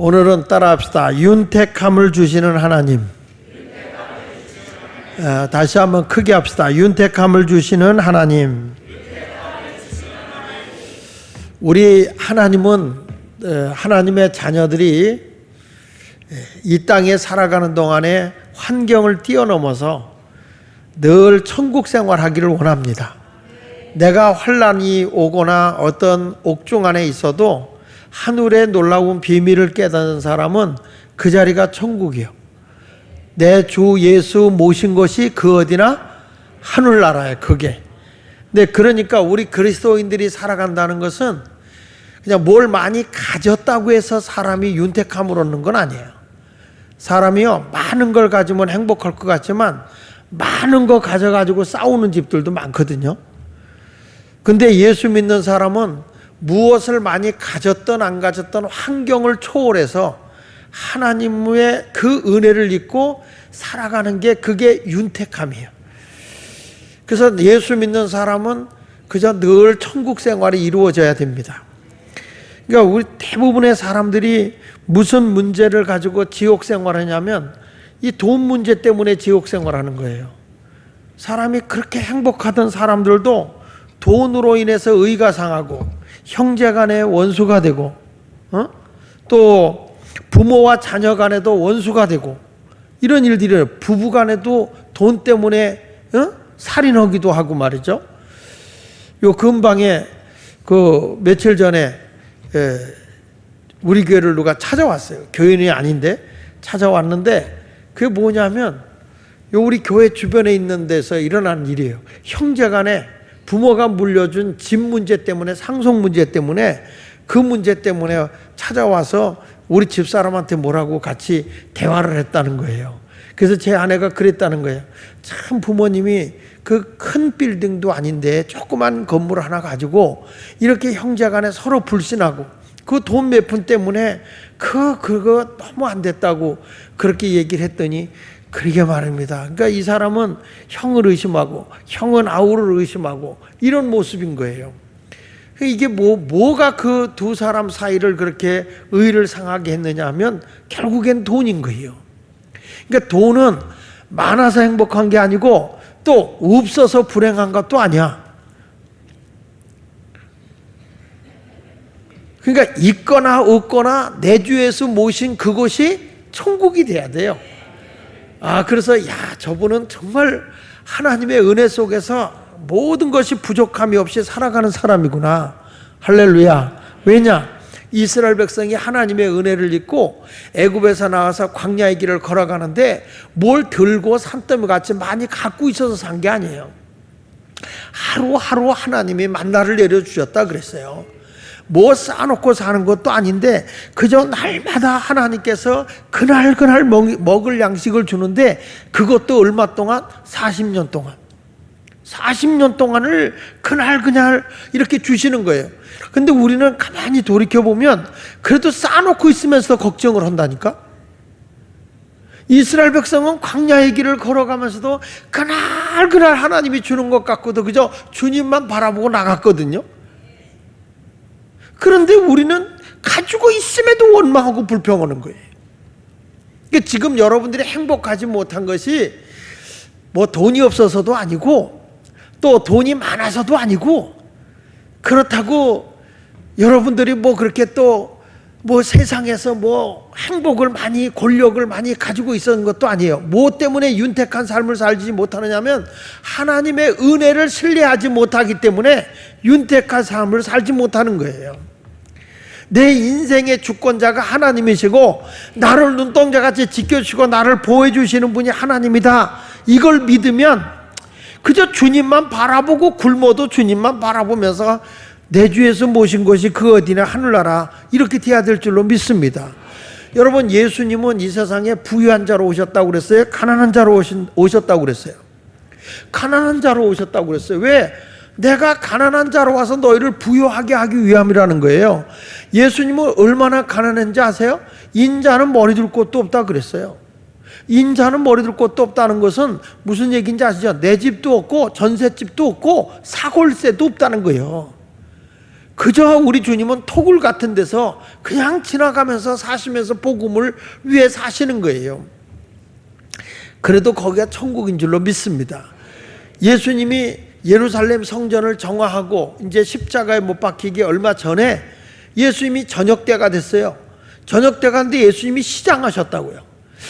오늘은 따라합시다. 윤택함을 주시는 하나님. 다시 한번 크게 합시다. 윤택함을 주시는 하나님. 우리 하나님은 하나님의 자녀들이 이 땅에 살아가는 동안에 환경을 뛰어넘어서 늘 천국 생활하기를 원합니다. 내가 환난이 오거나 어떤 옥중 안에 있어도 하늘의 놀라운 비밀을 깨닫는 사람은 그 자리가 천국이요. 내 주 예수 모신 것이 그 어디나 하늘나라에 그게. 근데 그러니까 우리 그리스도인들이 살아간다는 것은 그냥 뭘 많이 가졌다고 해서 사람이 윤택함을 얻는 건 아니에요. 사람이요, 많은 걸 가지면 행복할 것 같지만 많은 거 가져가지고 싸우는 집들도 많거든요. 근데 예수 믿는 사람은 무엇을 많이 가졌던 안 가졌던 환경을 초월해서 하나님의 그 은혜를 잊고 살아가는 게 그게 윤택함이에요. 그래서 예수 믿는 사람은 그저 늘 천국 생활이 이루어져야 됩니다. 그러니까 우리 대부분의 사람들이 무슨 문제를 가지고 지옥 생활하냐면 이 돈 문제 때문에 지옥 생활하는 거예요. 사람이 그렇게 행복하던 사람들도 돈으로 인해서 의가 상하고 형제 간에 원수가 되고 또 부모와 자녀 간에도 원수가 되고 이런 일들이 부부 간에도 돈 때문에 살인하기도 하고 말이죠. 요 근방에 그 며칠 전에 우리 교회를 누가 찾아왔어요. 교인이 아닌데 찾아왔는데 그게 뭐냐면 요 우리 교회 주변에 있는 데서 일어난 일이에요. 형제 간에 부모가 물려준 집 문제 때문에 상속 문제 때문에 그 문제 때문에 찾아와서 우리 집사람한테 뭐라고 같이 대화를 했다는 거예요. 그래서 제 아내가 그랬다는 거예요. 참 부모님이 그 큰 빌딩도 아닌데 조그만 건물 하나 가지고 이렇게 형제 간에 서로 불신하고 그 돈 몇 푼 때문에 그거 너무 안 됐다고 그렇게 얘기를 했더니 그러게 말입니다. 그러니까 이 사람은 형을 의심하고 형은 아우를 의심하고 이런 모습인 거예요. 이게 뭐가 그 두 사람 사이를 그렇게 의를 상하게 했느냐 하면 결국엔 돈인 거예요. 그러니까 돈은 많아서 행복한 게 아니고 또 없어서 불행한 것도 아니야. 그러니까 있거나 없거나 내 주 예수 모신 그곳이 천국이 돼야 돼요. 그래서 저분은 정말 하나님의 은혜 속에서 모든 것이 부족함이 없이 살아가는 사람이구나. 할렐루야. 왜냐? 이스라엘 백성이 하나님의 은혜를 잊고 애굽에서 나와서 광야의 길을 걸어가는데 뭘 들고 산더미 같이 많이 갖고 있어서 산 게 아니에요. 하루하루 하나님이 만나를 내려주셨다 그랬어요. 뭐 쌓아놓고 사는 것도 아닌데 그저 날마다 하나님께서 그날 먹을 양식을 주는데 그것도 얼마 동안? 40년 동안. 40년 동안을 그날 이렇게 주시는 거예요. 근데 우리는 가만히 돌이켜보면 그래도 쌓아놓고 있으면서 걱정을 한다니까. 이스라엘 백성은 광야의 길을 걸어가면서도 그날 하나님이 주는 것 같고도 그저 주님만 바라보고 나갔거든요. 그런데 우리는 가지고 있음에도 원망하고 불평하는 거예요. 그러니까 지금 여러분들이 행복하지 못한 것이 뭐 돈이 없어서도 아니고 또 돈이 많아서도 아니고 그렇다고 여러분들이 뭐 그렇게 또 뭐 세상에서 뭐 행복을 많이 권력을 많이 가지고 있었는 것도 아니에요. 뭐 때문에 윤택한 삶을 살지 못하느냐면 하나님의 은혜를 신뢰하지 못하기 때문에 윤택한 삶을 살지 못하는 거예요. 내 인생의 주권자가 하나님이시고 나를 눈동자같이 지켜주시고 나를 보호해 주시는 분이 하나님이다. 이걸 믿으면 그저 주님만 바라보고 굶어도 주님만 바라보면서 내 주 예수 모신 것이 그 어디나 하늘나라 이렇게 돼야 될 줄로 믿습니다. 여러분, 예수님은 이 세상에 부유한 자로 오셨다고 그랬어요? 가난한 자로 오셨다고 그랬어요? 가난한 자로 오셨다고 그랬어요. 왜? 내가 가난한 자로 와서 너희를 부유하게 하기 위함이라는 거예요. 예수님은 얼마나 가난한지 아세요? 인자는 머리 둘 곳도 없다 그랬어요. 인자는 머리 둘 곳도 없다는 것은 무슨 얘기인지 아시죠? 내 집도 없고 전셋집도 없고 사골세도 없다는 거예요. 그저 우리 주님은 토굴 같은 데서 그냥 지나가면서 사시면서 복음을 위해 사시는 거예요. 그래도 거기가 천국인 줄로 믿습니다. 예수님이 예루살렘 성전을 정화하고 이제 십자가에 못 박히기 얼마 전에 예수님이 저녁 때가 됐어요. 저녁 때가 됐는데 예수님이 시장하셨다고요.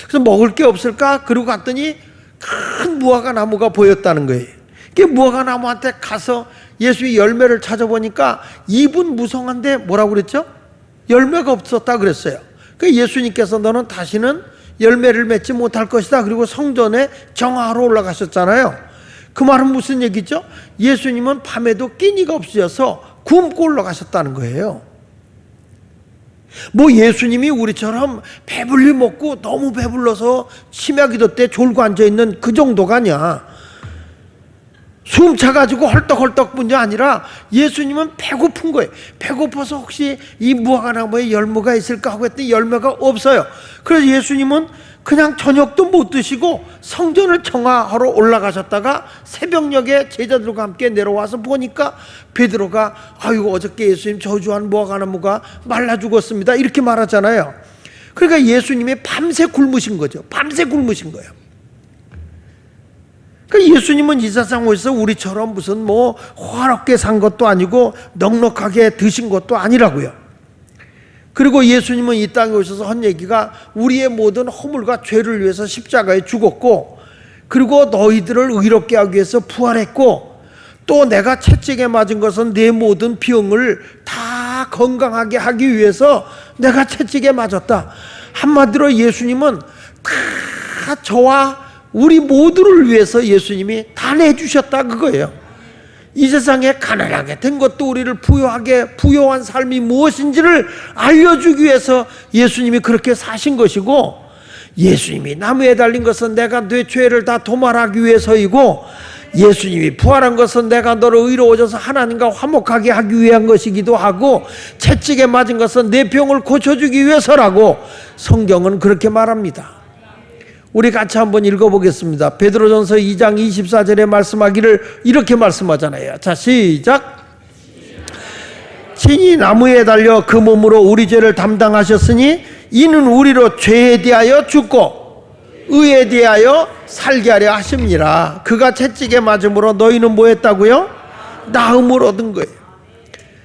그래서 먹을 게 없을까? 그러고 갔더니 큰 무화과 나무가 보였다는 거예요. 그 무화과 나무한테 가서 예수의 열매를 찾아보니까 잎은 무성한데 뭐라고 그랬죠? 열매가 없었다 그랬어요. 그 예수님께서 너는 다시는 열매를 맺지 못할 것이다. 그리고 성전에 정화하러 올라가셨잖아요. 그 말은 무슨 얘기죠? 예수님은 밤에도 끼니가 없으셔서 굶고 올라가셨다는 거예요. 뭐 예수님이 우리처럼 배불리 먹고 너무 배불러서 심야기도 때 졸고 앉아있는 그 정도가 아니야. 숨 차가지고 헐떡헐떡 뿐이 아니라 예수님은 배고픈 거예요. 배고파서 혹시 이 무화과 나무에 열매가 있을까 하고 했더니 열매가 없어요. 그래서 예수님은 그냥 저녁도 못 드시고 성전을 정화하러 올라가셨다가 새벽녘에 제자들과 함께 내려와서 보니까 베드로가 아이고 어저께 예수님 저주한 무화과 나무가 말라 죽었습니다 이렇게 말하잖아요. 그러니까 예수님이 밤새 굶으신 거죠. 밤새 굶으신 거예요. 그러니까 예수님은 이 세상 오셔서 우리처럼 무슨 뭐 호화롭게 산 것도 아니고 넉넉하게 드신 것도 아니라고요. 그리고 예수님은 이 땅에 오셔서 한 얘기가 우리의 모든 허물과 죄를 위해서 십자가에 죽었고, 그리고 너희들을 의롭게 하기 위해서 부활했고, 또 내가 채찍에 맞은 것은 내 모든 병을 다 건강하게 하기 위해서 내가 채찍에 맞았다. 한마디로 예수님은 다 저와 우리 모두를 위해서 예수님이 다 내주셨다 그거예요. 이 세상에 가난하게 된 것도 우리를 부요한 삶이 무엇인지를 알려주기 위해서 예수님이 그렇게 사신 것이고, 예수님이 나무에 달린 것은 내가 내 죄를 다 도말하기 위해서이고, 예수님이 부활한 것은 내가 너를 의로워져서 하나님과 화목하게 하기 위한 것이기도 하고, 채찍에 맞은 것은 내 병을 고쳐주기 위해서라고 성경은 그렇게 말합니다. 우리 같이 한번 읽어보겠습니다. 베드로전서 2장 24절에 말씀하기를 이렇게 말씀하잖아요. 자, 시작. 친히 나무에 달려 그 몸으로 우리 죄를 담당하셨으니 이는 우리로 죄에 대하여 죽고 의에 대하여 살게 하려 하심이라. 그가 채찍에 맞음으로 너희는 뭐 했다고요? 나음을 얻은 거예요.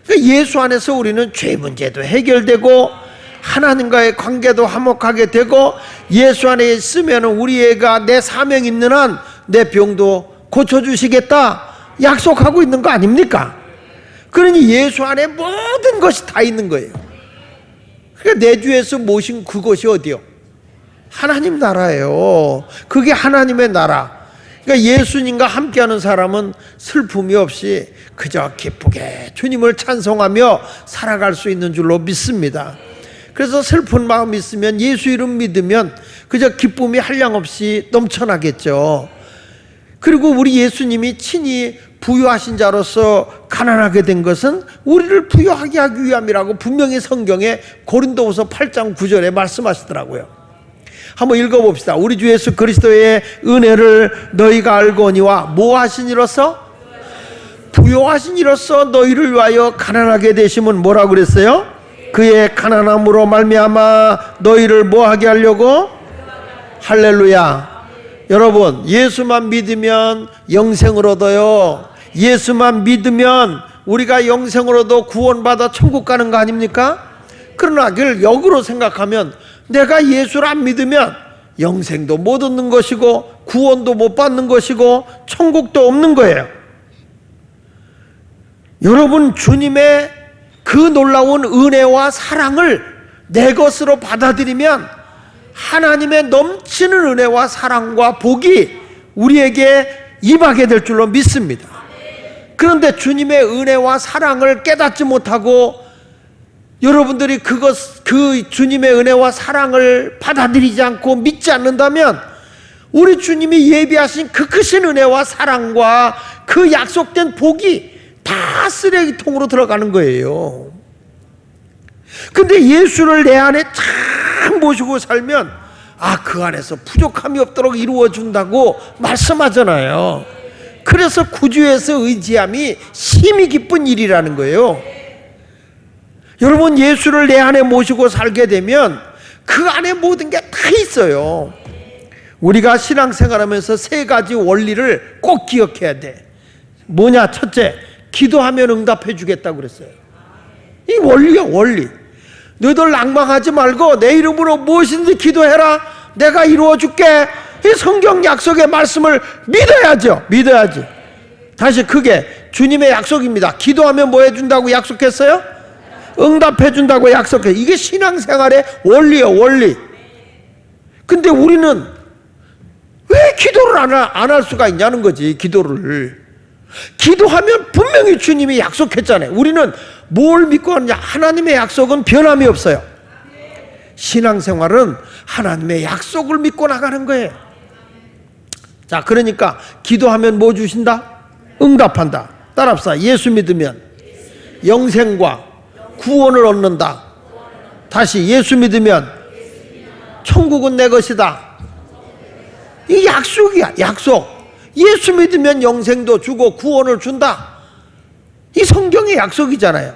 그러니까 예수 안에서 우리는 죄 문제도 해결되고 하나님과의 관계도 화목하게 되고, 예수 안에 있으면 우리가 내 사명 있는 한 내 병도 고쳐주시겠다 약속하고 있는 거 아닙니까? 그러니 예수 안에 모든 것이 다 있는 거예요. 그러니까 내 주에서 모신 그것이 어디요? 하나님 나라예요. 그게 하나님의 나라. 그러니까 예수님과 함께하는 사람은 슬픔이 없이 그저 기쁘게 주님을 찬송하며 살아갈 수 있는 줄로 믿습니다. 그래서 슬픈 마음 있으면 예수 이름 믿으면 그저 기쁨이 한량없이 넘쳐나겠죠. 그리고 우리 예수님이 친히 부유하신 자로서 가난하게 된 것은 우리를 부유하게 하기 위함이라고 분명히 성경에 고린도후서 8장 9절에 말씀하시더라고요. 한번 읽어봅시다. 우리 주 예수 그리스도의 은혜를 너희가 알거니와 뭐 하신 이로써? 부유하신 이로써 너희를 위하여 가난하게 되심은 뭐라고 그랬어요? 그의 가난함으로 말미암아 너희를 뭐하게 하려고? 할렐루야. 여러분, 예수만 믿으면 영생을 얻어요. 예수만 믿으면 우리가 영생을 얻어 구원받아 천국 가는 거 아닙니까? 그러나 그걸 역으로 생각하면 내가 예수를 안 믿으면 영생도 못 얻는 것이고 구원도 못 받는 것이고 천국도 없는 거예요. 여러분, 주님의 그 놀라운 은혜와 사랑을 내 것으로 받아들이면 하나님의 넘치는 은혜와 사랑과 복이 우리에게 임하게 될 줄로 믿습니다. 그런데 주님의 은혜와 사랑을 깨닫지 못하고 여러분들이 그 주님의 은혜와 사랑을 받아들이지 않고 믿지 않는다면 우리 주님이 예비하신 그 크신 은혜와 사랑과 그 약속된 복이 다 쓰레기통으로 들어가는 거예요. 근데 예수를 내 안에 참 모시고 살면 그 안에서 부족함이 없도록 이루어준다고 말씀하잖아요. 그래서 구주에서 의지함이 심히 기쁜 일이라는 거예요. 여러분, 예수를 내 안에 모시고 살게 되면 그 안에 모든 게 다 있어요. 우리가 신앙생활하면서 세 가지 원리를 꼭 기억해야 돼. 뭐냐? 첫째, 기도하면 응답해 주겠다고 그랬어요. 이 원리야, 원리. 너희들 낭망하지 말고 내 이름으로 무엇이든지 기도해라, 내가 이루어 줄게. 이 성경 약속의 말씀을 믿어야죠. 믿어야지. 다시 크게, 주님의 약속입니다. 기도하면 뭐 해준다고 약속했어요? 응답해 준다고 약속해. 이게 신앙생활의 원리예요, 원리. 근데 우리는 왜 기도를 안 할 수가 있냐는 거지. 기도를 기도하면 분명히 주님이 약속했잖아요. 우리는 뭘 믿고 하느냐? 하나님의 약속은 변함이 없어요. 신앙생활은 하나님의 약속을 믿고 나가는 거예요. 자, 그러니까 기도하면 뭐 주신다? 응답한다. 따라합시다. 예수 믿으면 영생과 구원을 얻는다. 다시, 예수 믿으면 천국은 내 것이다. 이게 약속이야, 약속. 예수 믿으면 영생도 주고 구원을 준다. 이 성경의 약속이잖아요.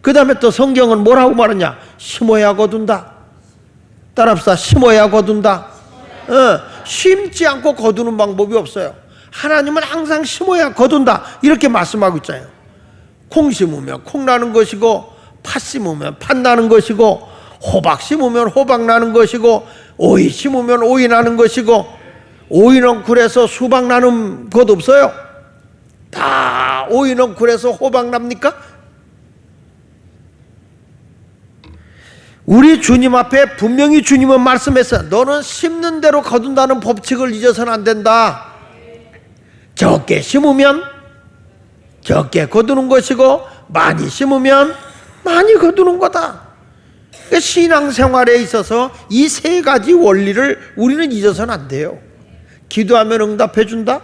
그 다음에 또 성경은 뭐라고 말하냐? 심어야 거둔다. 따라합시다. 심어야 거둔다. 심지 않고 거두는 방법이 없어요. 하나님은 항상 심어야 거둔다, 이렇게 말씀하고 있잖아요. 콩 심으면 콩 나는 것이고, 팥 심으면 팥 나는 것이고, 호박 심으면 호박 나는 것이고, 오이 심으면 오이 나는 것이고, 오이넝쿨에서 수박 나는 것 없어요. 다 오이넝쿨에서 호박 납니까? 우리 주님 앞에 분명히 주님은 말씀했어요. 너는 심는 대로 거둔다는 법칙을 잊어서는 안 된다. 적게 심으면 적게 거두는 것이고, 많이 심으면 많이 거두는 거다. 신앙생활에 있어서 이 세 가지 원리를 우리는 잊어서는 안 돼요. 기도하면 응답해 준다.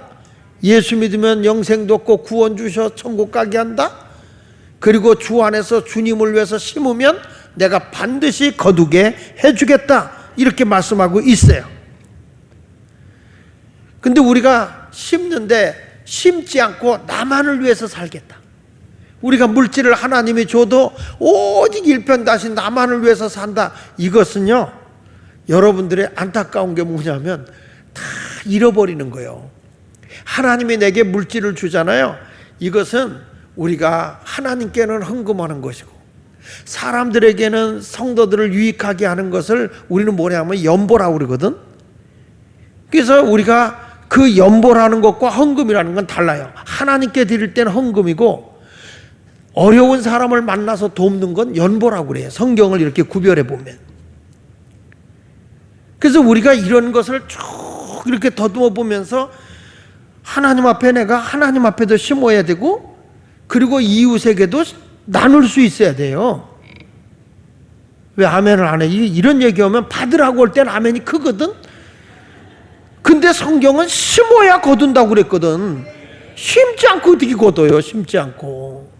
예수 믿으면 영생도 얻고 구원 주셔 천국 가게 한다. 그리고 주 안에서 주님을 위해서 심으면 내가 반드시 거두게 해주겠다, 이렇게 말씀하고 있어요. 근데 우리가 심는데 심지 않고 나만을 위해서 살겠다. 우리가 물질을 하나님이 줘도 오직 일편단심 나만을 위해서 산다. 이것은요, 여러분들의 안타까운 게 뭐냐면 다 잃어버리는 거예요. 하나님이 내게 물질을 주잖아요. 이것은 우리가 하나님께는 헌금하는 것이고, 사람들에게는 성도들을 유익하게 하는 것을 우리는 뭐냐면 연보라고 그러거든. 그래서 우리가 그 연보라는 것과 헌금이라는 건 달라요. 하나님께 드릴 때는 헌금이고, 어려운 사람을 만나서 돕는 건 연보라고 그래요. 성경을 이렇게 구별해 보면. 그래서 우리가 이런 것을 쭉 이렇게 더듬어 보면서 하나님 앞에 내가 하나님 앞에도 심어야 되고, 그리고 이웃에게도 나눌 수 있어야 돼요. 왜 아멘을 안 해? 이런 얘기하면 받으라고 할 때는 아멘이 크거든. 근데 성경은 심어야 거둔다고 그랬거든. 심지 않고 어떻게 거둬요? 심지 않고.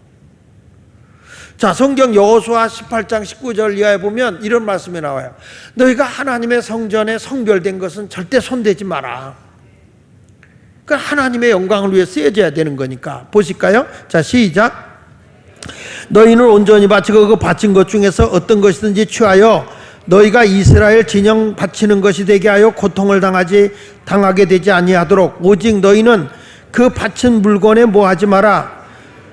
자, 성경 여호수아 18장 19절 이하에 보면 이런 말씀이 나와요. 너희가 하나님의 성전에 성별된 것은 절대 손대지 마라. 그러니까 하나님의 영광을 위해 쓰여져야 되는 거니까. 보실까요? 자, 시작. 너희는 온전히 바치고 그 바친 것 중에서 어떤 것이든지 취하여 너희가 이스라엘 진영 바치는 것이 되게 하여 고통을 당하게 되지 아니하도록, 오직 너희는 그 바친 물건에 뭐하지 마라.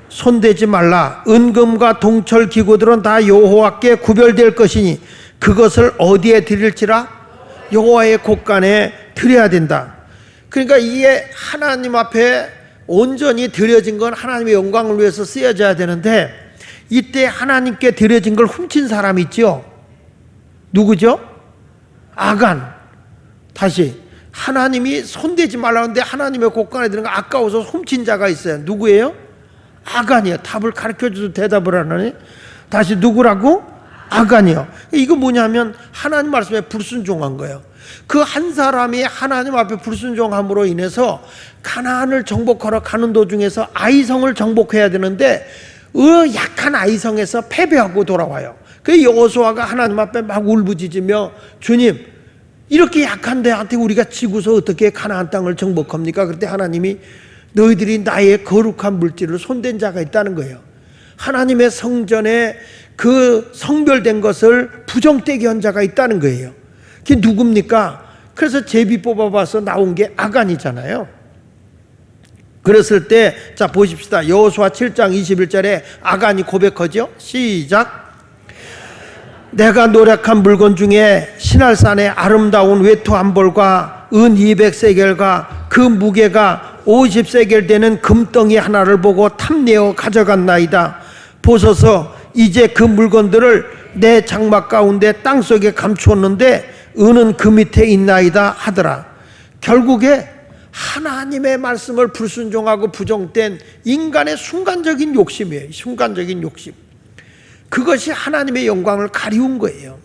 손대지 말라. 은금과 동철 기구들은 다 여호와께 구별될 것이니 그것을 어디에 드릴지라? 여호와의 곳간에 드려야 된다. 그러니까 이게 하나님 앞에 온전히 드려진 건 하나님의 영광을 위해서 쓰여져야 되는데, 이때 하나님께 드려진 걸 훔친 사람이 있죠. 누구죠? 아간. 다시, 하나님이 손대지 말라는데 하나님의 곳간에 드는 거 아까워서 훔친 자가 있어요. 누구예요? 아간이요. 답을 가르쳐줘도 대답을 안 하네. 다시, 누구라고? 아간이요. 이거 뭐냐면 하나님 말씀에 불순종한 거예요. 그 한 사람이 하나님 앞에 불순종함으로 인해서 가나안을 정복하러 가는 도중에서 아이성을 정복해야 되는데 약한 아이성에서 패배하고 돌아와요. 그 여호수아가 하나님 앞에 막 울부짖으며, 주님, 이렇게 약한 데한테 우리가 지고서 어떻게 가나안 땅을 정복합니까? 그때 하나님이 너희들이 나의 거룩한 물질을 손댄 자가 있다는 거예요. 하나님의 성전에 그 성별된 것을 부정되게 한 자가 있다는 거예요. 그게 누굽니까? 그래서 제비 뽑아봐서 나온 게 아간이잖아요. 그랬을 때, 자, 보십시다. 여호수아 7장 21절에 아간이 고백하죠. 시작. 내가 노력한 물건 중에 시날산의 아름다운 외투 한 벌과 은 200세겔과 그 무게가 50세겔 되는 금덩이 하나를 보고 탐내어 가져갔나이다. 보소서, 이제 그 물건들을 내 장막 가운데 땅속에 감추었는데 은은 그 밑에 있나이다 하더라. 결국에 하나님의 말씀을 불순종하고 부정된 인간의 순간적인 욕심이에요. 순간적인 욕심. 그것이 하나님의 영광을 가리운 거예요.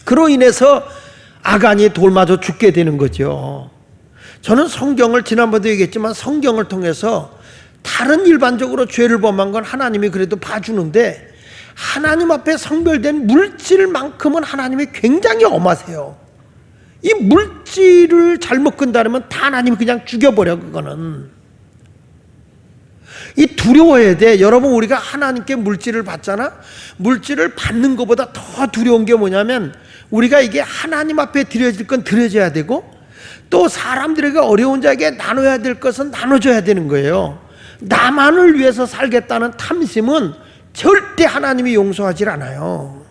그로 인해서 아간이 돌맞아 죽게 되는 거죠. 저는 성경을 지난번에도 얘기했지만 성경을 통해서 다른 일반적으로 죄를 범한 건 하나님이 그래도 봐주는데 하나님 앞에 성별된 물질만큼은 하나님이 굉장히 엄하세요. 이 물질을 잘못 끈다면 다 하나님이 그냥 죽여버려. 그거는 이 두려워야 돼. 여러분, 우리가 하나님께 물질을 받잖아. 물질을 받는 것보다 더 두려운 게 뭐냐면 우리가 이게 하나님 앞에 드려질 건 드려져야 되고 또 사람들에게 어려운 자에게 나눠야 될 것은 나눠줘야 되는 거예요. 나만을 위해서 살겠다는 탐심은 절대 하나님이 용서하지 않아요.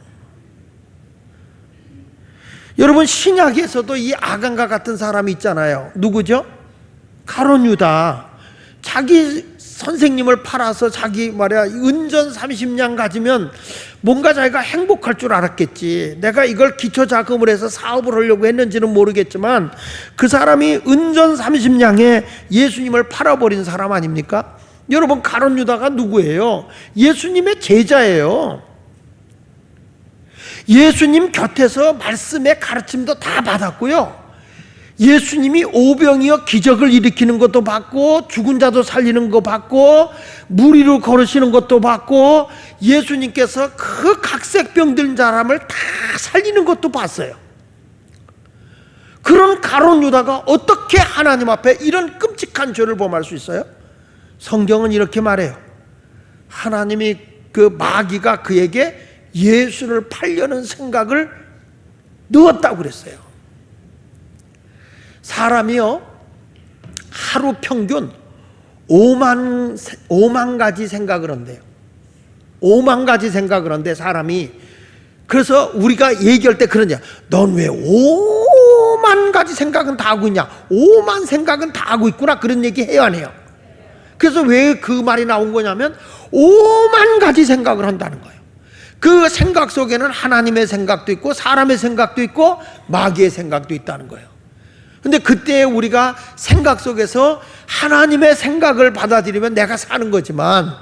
여러분, 신약에서도 이 아간과 같은 사람이 있잖아요. 누구죠? 가룟 유다. 자기 선생님을 팔아서 자기 말이야 은전 30냥 가지면 뭔가 자기가 행복할 줄 알았겠지. 내가 이걸 기초자금을 해서 사업을 하려고 했는지는 모르겠지만 그 사람이 은전 30냥에 예수님을 팔아버린 사람 아닙니까? 여러분, 가룟 유다가 누구예요? 예수님의 제자예요. 예수님 곁에서 말씀의 가르침도 다 받았고요. 예수님이 오병이어 기적을 일으키는 것도 받고 죽은 자도 살리는 거 받고 무리로 걸으시는 것도 받고 예수님께서 그 각색병 든 사람을 다 살리는 것도 봤어요. 그런 가룟 유다가 어떻게 하나님 앞에 이런 끔찍한 죄를 범할 수 있어요? 성경은 이렇게 말해요. 하나님이 그 마귀가 그에게 예수를 팔려는 생각을 넣었다고 그랬어요. 사람이요, 하루 평균 5만 가지 생각을 한대요. 5만 가지 생각을 한대, 사람이. 그래서 우리가 얘기할 때 그러냐, 넌 왜 5만 가지 생각은 다 하고 있냐? 5만 생각은 다 하고 있구나. 그런 얘기 해요, 안 해요? 그래서 왜 그 말이 나온 거냐면 5만 가지 생각을 한다는 거예요. 그 생각 속에는 하나님의 생각도 있고 사람의 생각도 있고 마귀의 생각도 있다는 거예요. 근데 그때 우리가 생각 속에서 하나님의 생각을 받아들이면 내가 사는 거지만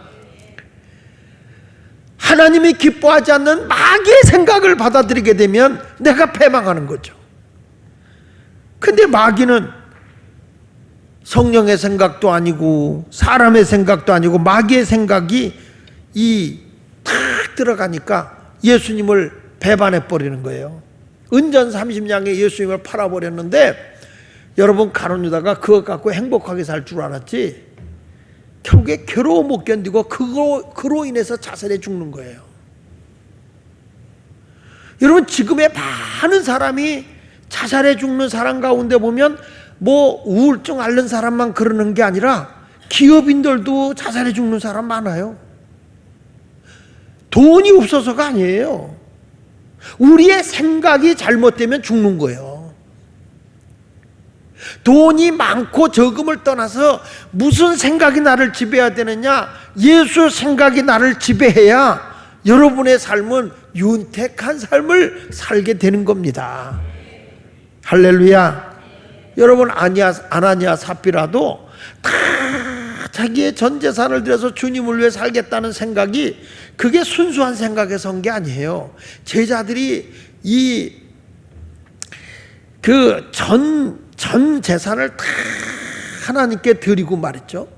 하나님이 기뻐하지 않는 마귀의 생각을 받아들이게 되면 내가 패망하는 거죠. 근데 마귀는 성령의 생각도 아니고 사람의 생각도 아니고 마귀의 생각이 탁 들어가니까 예수님을 배반해 버리는 거예요. 은전 30냥에 예수님을 팔아버렸는데 여러분, 가룟 유다가 그것 갖고 행복하게 살 줄 알았지 결국에 괴로워 못 견디고 그로 인해서 자살해 죽는 거예요. 여러분, 지금의 많은 사람이 자살해 죽는 사람 가운데 보면 뭐 우울증 앓는 사람만 그러는 게 아니라 기업인들도 자살해 죽는 사람 많아요. 돈이 없어서가 아니에요. 우리의 생각이 잘못되면 죽는 거예요. 돈이 많고 적음을 떠나서 무슨 생각이 나를 지배해야 되느냐? 예수 생각이 나를 지배해야 여러분의 삶은 윤택한 삶을 살게 되는 겁니다. 할렐루야. 여러분, 아나니아 삽비라도 다 자기의 전 재산을 들여서 주님을 위해 살겠다는 생각이 그게 순수한 생각에서 온 게 아니에요. 제자들이 전 재산을 다 하나님께 드리고 말했죠.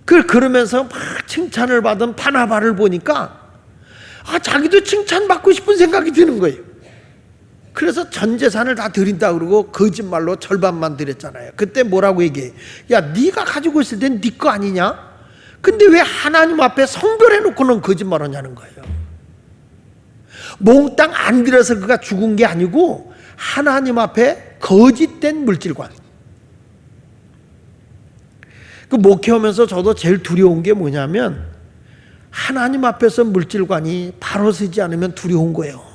그러면서 막 칭찬을 받은 바나바를 보니까 자기도 칭찬받고 싶은 생각이 드는 거예요. 그래서 전 재산을 다 드린다 그러고 거짓말로 절반만 드렸잖아요. 그때 뭐라고 얘기해? 야, 네가 가지고 있을 땐 네 거 아니냐? 근데 왜 하나님 앞에 성별해 놓고는 거짓말하냐는 거예요. 몽땅 안 들여서 그가 죽은 게 아니고 하나님 앞에 거짓된 물질관. 그 목회하면서 저도 제일 두려운 게 뭐냐면 하나님 앞에서 물질관이 바로 서지 않으면 두려운 거예요.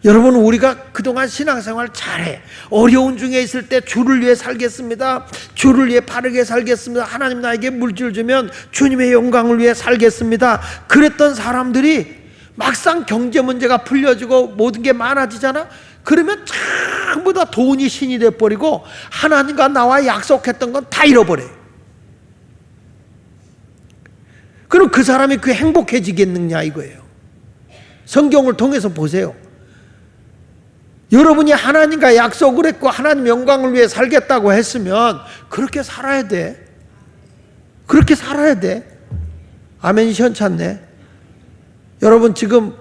여러분, 우리가 그동안 신앙생활 잘해. 어려운 중에 있을 때 주를 위해 살겠습니다. 주를 위해 바르게 살겠습니다. 하나님 나에게 물질 주면 주님의 영광을 위해 살겠습니다. 그랬던 사람들이 막상 경제 문제가 풀려지고 모든 게 많아지잖아. 그러면 전부 다 돈이 신이 돼버리고 하나님과 나와 약속했던 건 다 잃어버려요. 그럼 그 사람이 그 행복해지겠느냐 이거예요. 성경을 통해서 보세요. 여러분이 하나님과 약속을 했고 하나님 영광을 위해 살겠다고 했으면 그렇게 살아야 돼. 그렇게 살아야 돼. 아멘이 현찮네. 여러분 지금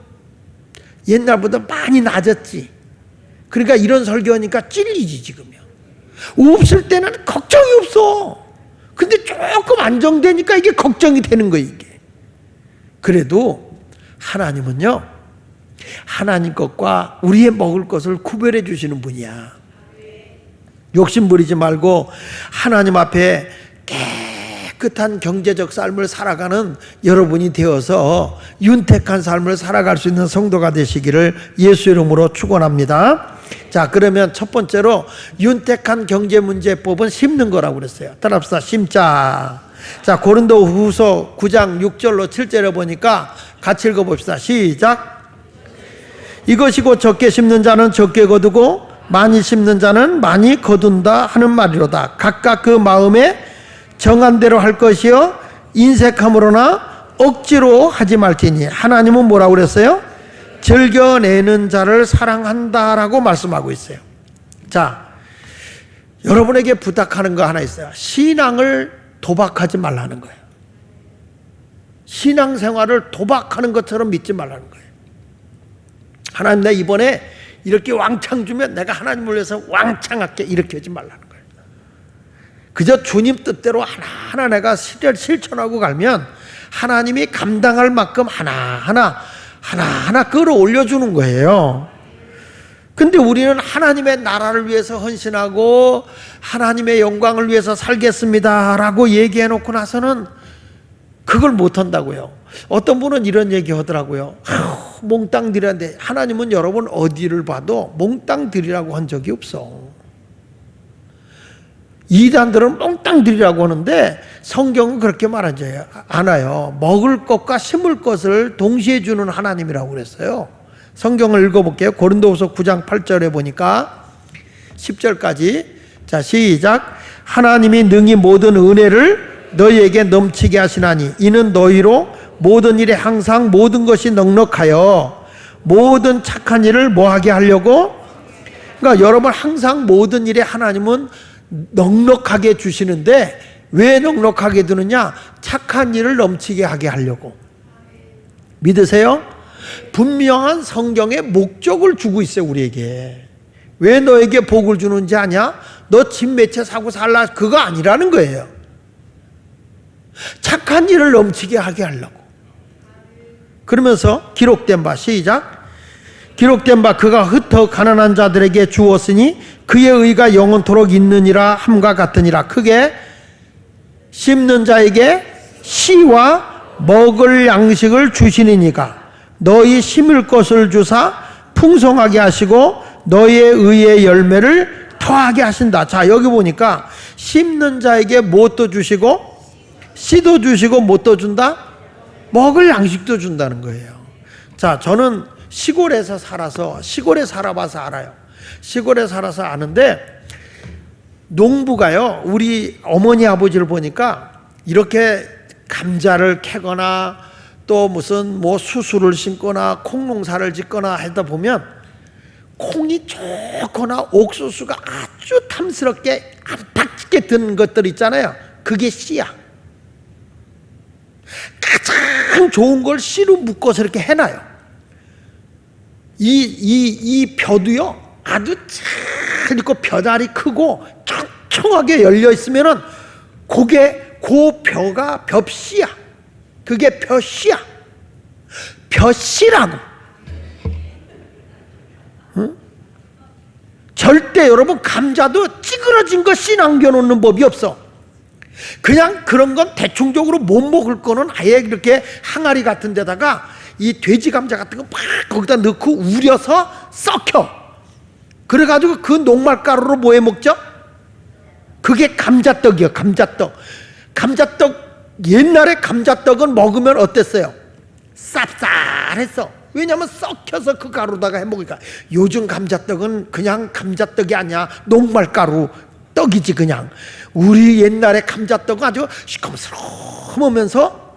옛날보다 많이 낮았지. 그러니까 이런 설교하니까 찔리지 지금요. 없을 때는 걱정이 없어. 근데 조금 안정되니까 이게 걱정이 되는 거예요 이게. 그래도 하나님은요, 하나님 것과 우리의 먹을 것을 구별해 주시는 분이야. 욕심 부리지 말고 하나님 앞에 깨끗한 경제적 삶을 살아가는 여러분이 되어서 윤택한 삶을 살아갈 수 있는 성도가 되시기를 예수 이름으로 축원합니다. 자, 그러면 첫 번째로 윤택한 경제 문제법은 심는 거라고 그랬어요. 따라합시다. 심자. 자, 고린도후서 9장 6절로 7절에 보니까 같이 읽어봅시다. 시작. 이것이 곧 적게 심는 자는 적게 거두고 많이 심는 자는 많이 거둔다 하는 말이로다. 각각 그 마음에 정한 대로 할 것이요 인색함으로나 억지로 하지 말지니 하나님은 뭐라고 그랬어요? 즐겨내는 자를 사랑한다라고 말씀하고 있어요. 자, 여러분에게 부탁하는 거 하나 있어요. 신앙을 도박하지 말라는 거예요. 신앙생활을 도박하는 것처럼 믿지 말라는 거예요. 하나님, 내 이번에 이렇게 왕창 주면 내가 하나님을 위해서 왕창 할게, 이렇게 하지 말라는 거예요. 그저 주님 뜻대로 하나하나 내가 실천하고 가면 하나님이 감당할 만큼 하나하나 끌어올려주는 거예요. 근데 우리는 하나님의 나라를 위해서 헌신하고 하나님의 영광을 위해서 살겠습니다 라고 얘기해 놓고 나서는 그걸 못한다고요. 어떤 분은 이런 얘기 하더라고요. 몽땅 드리는데 하나님은 여러분 어디를 봐도 몽땅 드리라고 한 적이 없어. 이단들은 몽땅 드리라고 하는데 성경은 그렇게 말하지 않아요. 먹을 것과 심을 것을 동시에 주는 하나님이라고 그랬어요. 성경을 읽어볼게요. 고린도후서 9장 8절에 보니까 10절까지. 자, 시작. 하나님이 능히 모든 은혜를 너희에게 넘치게 하시나니 이는 너희로 모든 일에 항상 모든 것이 넉넉하여 모든 착한 일을 뭐하게 하려고. 그러니까 여러분 항상 모든 일에 하나님은 넉넉하게 주시는데 왜 넉넉하게 두느냐? 착한 일을 넘치게 하게 하려고. 믿으세요? 분명한 성경의 목적을 주고 있어요 우리에게. 왜 너에게 복을 주는지 아냐? 너 집 몇 채 사고 살라 그거 아니라는 거예요. 착한 일을 넘치게 하게 하려고. 그러면서 기록된 바, 시작. 기록된 바 그가 흩어 가난한 자들에게 주었으니 그의 의가 영원토록 있느니라 함과 같으니라. 크게 심는 자에게 씨와 먹을 양식을 주시니까 너희 심을 것을 주사 풍성하게 하시고 너희의 의의 열매를 더하게 하신다. 자, 여기 보니까 심는 자에게 무엇도 주시고 씨도 주시고 무엇도 준다? 먹을 양식도 준다는 거예요. 자, 저는 시골에서 살아서 시골에 살아봐서 알아요. 시골에 살아서 아는데 농부가요, 우리 어머니 아버지를 보니까 이렇게 감자를 캐거나 또 무슨 뭐 수수를 심거나 콩농사를 짓거나 하다 보면 콩이 좋거나 옥수수가 아주 탐스럽게 압박지게 든 것들 있잖아요. 그게 씨야. 가장 좋은 걸 씨로 묶어서 이렇게 해놔요. 이 벼도요 아주 잘 있고 벼다리 크고 촘촘하게 열려 있으면은 그 벼가 벽씨야. 그게 벼씨야. 벼씨라고. 응? 절대 여러분 감자도 찌그러진 거 씨 남겨놓는 법이 없어. 그냥 그런 건 대충적으로 못 먹을 거는 아예 이렇게 항아리 같은 데다가 이 돼지 감자 같은 거 막 거기다 넣고 우려서 썩혀. 그래가지고 그 녹말가루로 뭐 해 먹죠? 그게 감자떡이요. 감자떡. 옛날에 감자떡은 먹으면 어땠어요? 쌉쌀했어. 왜냐하면 썩혀서 그 가루다가 해 먹으니까. 요즘 감자떡은 그냥 감자떡이 아니야. 녹말가루 떡이지 그냥. 우리 옛날에 감자떡은 아주 시커멓으면서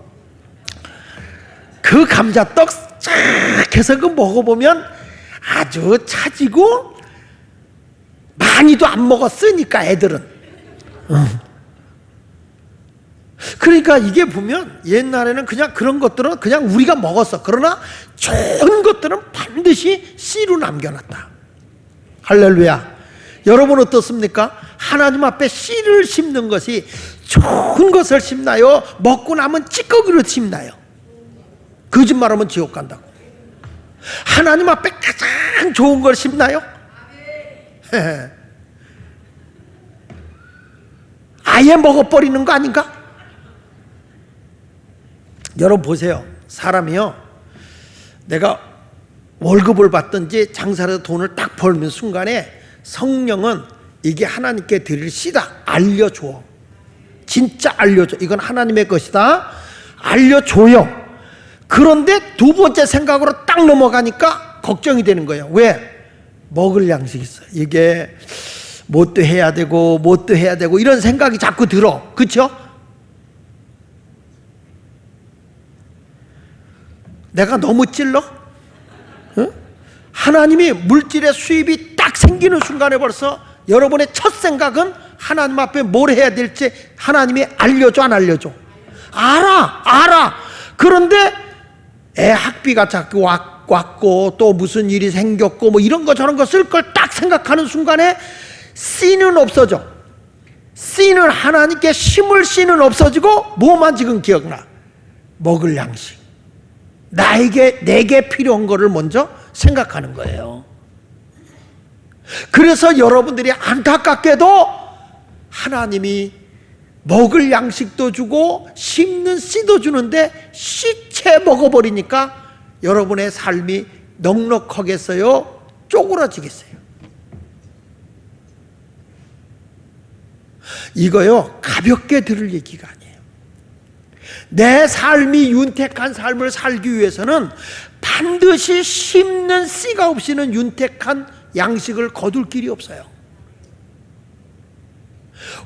그 감자떡 쫙 해서 그 먹어보면 아주 차지고 많이도 안 먹었으니까 애들은. 그러니까 이게 보면 옛날에는 그냥 그런 것들은 그냥 우리가 먹었어. 그러나 좋은 것들은 반드시 씨로 남겨놨다. 할렐루야. 여러분 어떻습니까? 하나님 앞에 씨를 심는 것이 좋은 것을 심나요? 먹고 나면 찌꺼기로 심나요? 거짓말하면 지옥 간다고. 하나님 앞에 가장 좋은 걸 심나요? 아예 먹어버리는 거 아닌가? 여러분 보세요. 사람이요, 내가 월급을 받든지 장사를 해서 돈을 딱 벌는 순간에 성령은 이게 하나님께 드릴 씨다 알려줘. 진짜 알려줘. 이건 하나님의 것이다 알려줘요. 그런데 두 번째 생각으로 딱 넘어가니까 걱정이 되는 거예요. 왜? 먹을 양식이 있어. 이게 뭣도 해야 되고 뭣도 해야 되고 이런 생각이 자꾸 들어. 그렇죠? 내가 너무 찔러? 응? 하나님이 물질의 수입이 딱 생기는 순간에 벌써 여러분의 첫 생각은 하나님 앞에 뭘 해야 될지 하나님이 알려줘 안 알려줘? 알아. 그런데 애 학비가 자꾸 왔고 또 무슨 일이 생겼고 뭐 이런 거 저런 거 쓸 걸 딱 생각하는 순간에 씨는 없어져. 씨는 하나님께 심을 씨는 없어지고 뭐만 지금 기억나? 먹을 양식. 내게 필요한 거를 먼저 생각하는 거예요. 그래서 여러분들이 안타깝게도 하나님이 먹을 양식도 주고 심는 씨도 주는데 씨채 먹어버리니까 여러분의 삶이 넉넉하겠어요? 쪼그라지겠어요? 이거요, 가볍게 들을 얘기가 아니에요. 내 삶이 윤택한 삶을 살기 위해서는 반드시 심는 씨가 없이는 윤택한 양식을 거둘 길이 없어요.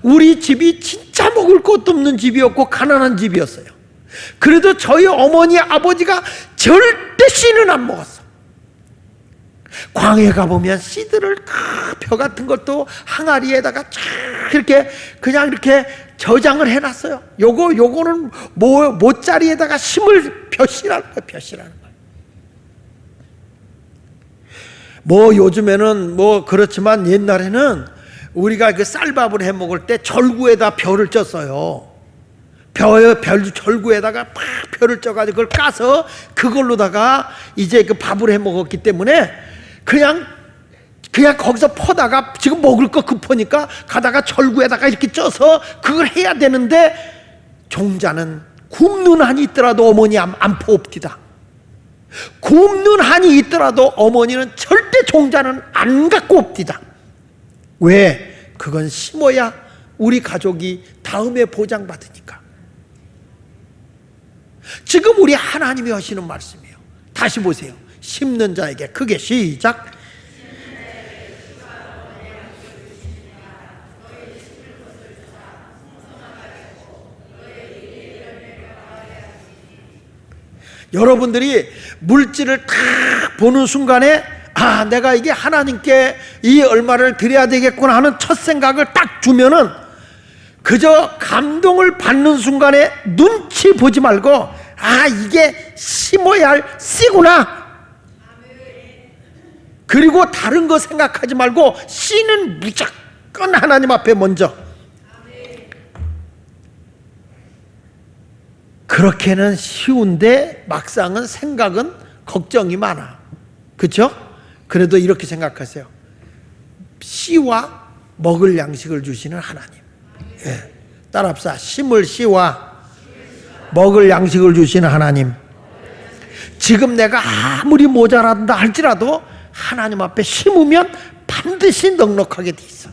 우리 집이 진짜 먹을 것도 없는 집이었고 가난한 집이었어요. 그래도 저희 어머니 아버지가 절대 씨는 안 먹었어. 광해 가보면 씨들을 벼 같은 것도 항아리에다가 쫙 이렇게 그냥 이렇게 저장을 해놨어요. 요거는 모짜리에다가 심을 벼씨라는 거예요. 벼씨라는 거예요. 뭐 요즘에는 뭐 그렇지만 옛날에는 우리가 그 쌀밥을 해 먹을 때 절구에다 벼를 쪘어요. 절구에다가 팍 벼를 쪄가지고 그걸 까서 그걸로다가 이제 그 밥을 해 먹었기 때문에 그냥 거기서 퍼다가 지금 먹을 거 급하니까 가다가 절구에다가 이렇게 쪄서 그걸 해야 되는데 종자는 굶는 한이 있더라도 어머니 안 퍼옵디다. 굶는 한이 있더라도 어머니는 절대 종자는 안 갖고 옵디다. 왜? 그건 심어야 우리 가족이 다음에 보장받으니까. 지금 우리 하나님이 하시는 말씀이에요. 다시 보세요. 심는 자에게 크게 시작. 여러분들이 물질을 딱 보는 순간에 내가 이게 하나님께 이 얼마를 드려야 되겠구나 하는 첫 생각을 딱 주면은 그저 감동을 받는 순간에 눈치 보지 말고 이게 심어야 할 씨구나. 그리고 다른 거 생각하지 말고 씨는 무조건 하나님 앞에 먼저. 그렇게는 쉬운데 막상은 생각은 걱정이 많아. 그렇죠? 그래도 이렇게 생각하세요. 씨와 먹을 양식을 주시는 하나님. 예. 따라합시다. 심을 씨와 먹을 양식을 주시는 하나님. 지금 내가 아무리 모자란다 할지라도 하나님 앞에 심으면 반드시 넉넉하게 돼 있어.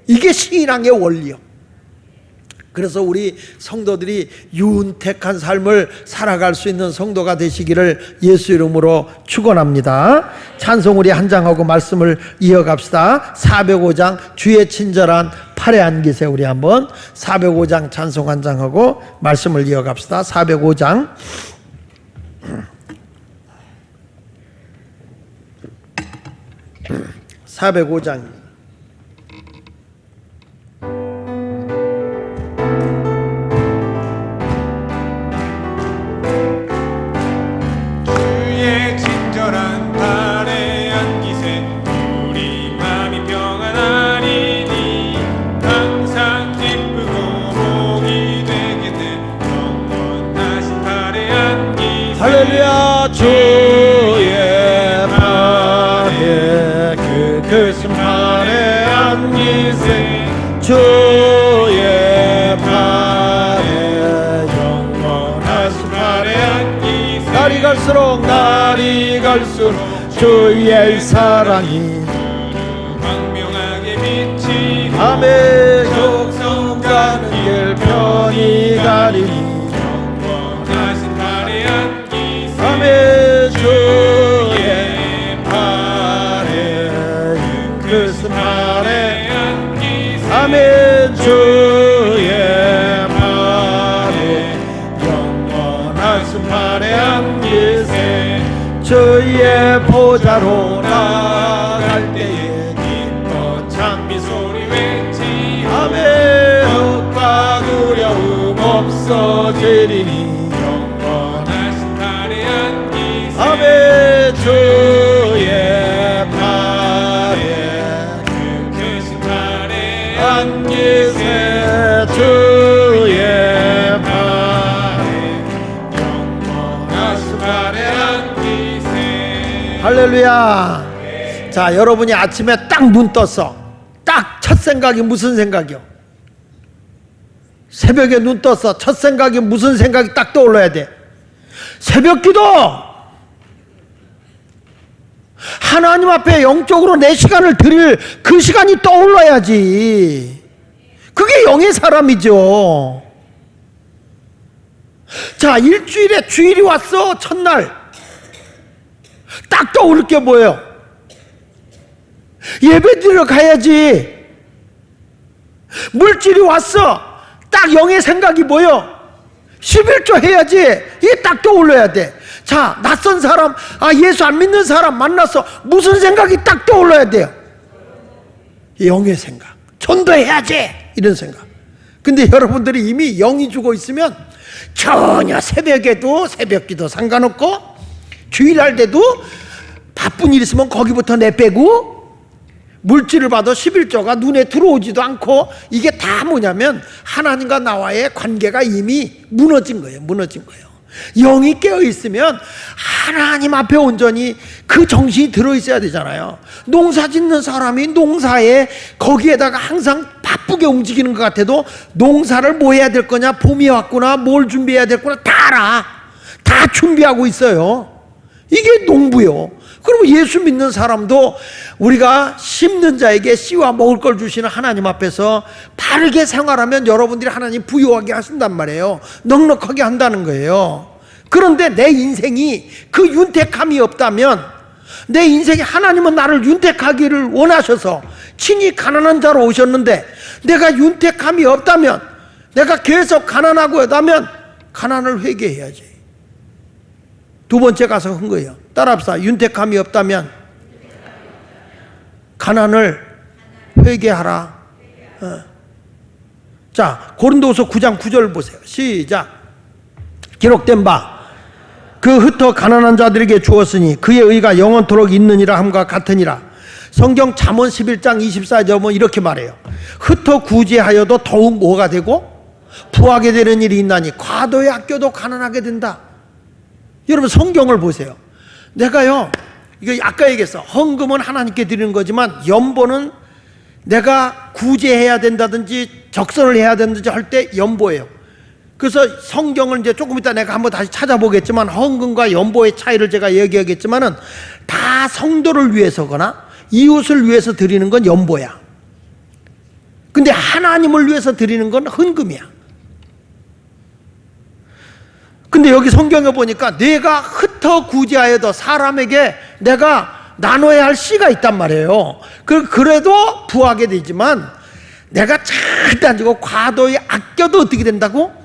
이게 신앙의 원리요. 그래서 우리 성도들이 윤택한 삶을 살아갈 수 있는 성도가 되시기를 예수 이름으로 축원합니다. 찬송 우리 한 장하고 말씀을 이어갑시다. 405장 주의 친절한 팔에 안기세. 우리 한번 405장 찬송 한 장하고 말씀을 이어갑시다. 405장 주의 친절한 발에 안기세. 우리 마음이 평안하리니 항상 기쁘고 복이 되겠네. 영원하신 발에 안기세. 할렐루야. 주의 팔에 그 크신 팔에 안기세. 주의 팔에 영원하신 팔에 안기세. 날이 갈수록 주의 사랑이 광명하게 비치고 아멘. 족성 가는 길 편히 가리니 영원하신 발에 안기세. 아멘. 주의 팔에 크신 팔에 안기세. 아멘. 주의 팔에 영원하신 팔에 안기세. 주의 보좌로 나갈 때에 기뻐 찬미 소리 외치. 아멘. 흑과 두려움 없어지리니 영원하신 발에 안기세. 아멘. 주의 팔에 크신 발에 안기세. 주의 팔에 영원하신 발에 안기세. 할렐루야. 자, 여러분이 아침에 딱 눈 떴어. 딱 첫 생각이 무슨 생각이요? 새벽에 눈 떴어. 첫 생각이 무슨 생각이 딱 떠올라야 돼? 새벽 기도. 하나님 앞에 영적으로 내 시간을 드릴 그 시간이 떠올라야지. 그게 영의 사람이죠. 자, 일주일에 주일이 왔어. 첫날 딱 떠오를 게 뭐예요? 예배 드리러 가야지. 물질이 왔어. 딱 영의 생각이 뭐예요? 11조 해야지. 이게 딱 떠올려야 돼. 자, 낯선 사람, 예수 안 믿는 사람 만나서 무슨 생각이 딱 떠올려야 돼요? 영의 생각. 전도해야지. 이런 생각. 근데 여러분들이 이미 영이 죽어 있으면 전혀 새벽에도 새벽기도 상관없고 주일날 때도 바쁜 일 있으면 거기부터 내빼고 물질을 봐도 11조가 눈에 들어오지도 않고 이게 다 뭐냐면 하나님과 나와의 관계가 이미 무너진 거예요. 무너진 거예요. 영이 깨어있으면 하나님 앞에 온전히 그 정신이 들어있어야 되잖아요. 농사 짓는 사람이 농사에 거기에다가 항상 바쁘게 움직이는 것 같아도 농사를 뭐 해야 될 거냐, 봄이 왔구나, 뭘 준비해야 될 거나 다 알아. 다 준비하고 있어요. 이게 농부요. 그럼 예수 믿는 사람도 우리가 심는 자에게 씨와 먹을 걸 주시는 하나님 앞에서 바르게 생활하면 여러분들이 하나님 부유하게 하신단 말이에요. 넉넉하게 한다는 거예요. 그런데 내 인생이 그 윤택함이 없다면, 내 인생에 하나님은 나를 윤택하기를 원하셔서 친히 가난한 자로 오셨는데 내가 윤택함이 없다면, 내가 계속 가난하고 하다면 가난을 회개해야지. 두 번째 가서 한 거예요. 따라합시다. 윤택함이 없다면 가난을 회개하라. 자, 고린도후서 9장 9절 보세요. 시작. 기록된 바 그 흩어 가난한 자들에게 주었으니 그의 의가 영원토록 있느니라 함과 같으니라. 성경 잠언 11장 24절 보면 이렇게 말해요. 흩어 구제하여도 더욱 뭐가 되고 부하게 되는 일이 있나니 과도에 아껴도 가난하게 된다. 여러분 성경을 보세요. 내가요, 이거 아까 얘기했어. 헌금은 하나님께 드리는 거지만 연보는 내가 구제해야 된다든지 적선을 해야 된다든지 할 때 연보예요. 그래서 성경을 이제 조금 이따 내가 한번 다시 찾아보겠지만 헌금과 연보의 차이를 제가 얘기하겠지만은 다 성도를 위해서거나 이웃을 위해서 드리는 건 연보야. 근데 하나님을 위해서 드리는 건 헌금이야. 근데 여기 성경에 보니까 내가 흩어 구제하여도 사람에게 내가 나눠야 할 씨가 있단 말이에요. 그래도 부하게 되지만 내가 잘 따지고 과도히 아껴도 어떻게 된다고?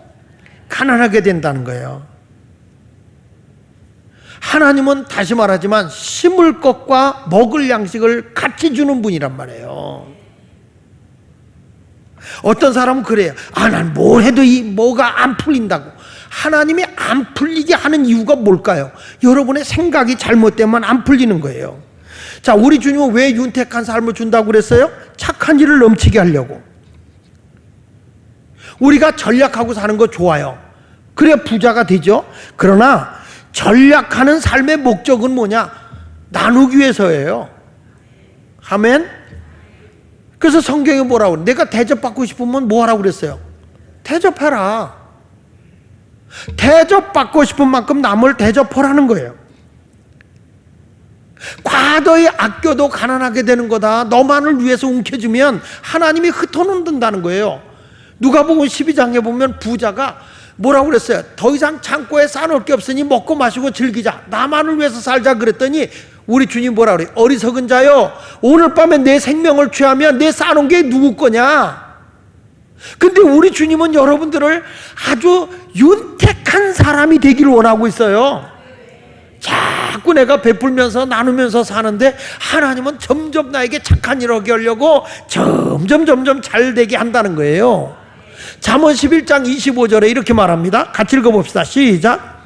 가난하게 된다는 거예요. 하나님은 다시 말하지만 심을 것과 먹을 양식을 같이 주는 분이란 말이에요. 어떤 사람은 그래요. 난 뭘 해도 뭐가 안 풀린다고. 하나님이 안 풀리게 하는 이유가 뭘까요? 여러분의 생각이 잘못되면 안 풀리는 거예요. 자, 우리 주님은 왜 윤택한 삶을 준다고 그랬어요? 착한 일을 넘치게 하려고. 우리가 전략하고 사는 거 좋아요. 그래야 부자가 되죠. 그러나 전략하는 삶의 목적은 뭐냐? 나누기 위해서예요. 아멘. 그래서 성경에 뭐라고 그래? 내가 대접받고 싶으면 뭐 하라고 그랬어요? 대접해라. 대접받고 싶은 만큼 남을 대접하라는 거예요. 과도히 아껴도 가난하게 되는 거다. 너만을 위해서 움켜주면 하나님이 흩어놓는다는 거예요. 누가복음 12장에 보면 부자가 뭐라고 그랬어요? 더 이상 창고에 쌓아놓을 게 없으니 먹고 마시고 즐기자. 나만을 위해서 살자 그랬더니 우리 주님 뭐라 그래요? 어리석은 자요, 오늘 밤에 내 생명을 취하면 내 쌓아놓은 게 누구 거냐? 근데 우리 주님은 여러분들을 아주 윤택한 사람이 되기를 원하고 있어요. 자꾸 내가 베풀면서 나누면서 사는데 하나님은 점점 나에게 착한 일을 하게 하려고 점점 잘 되게 한다는 거예요. 잠언 11장 25절에 이렇게 말합니다. 같이 읽어봅시다. 시작.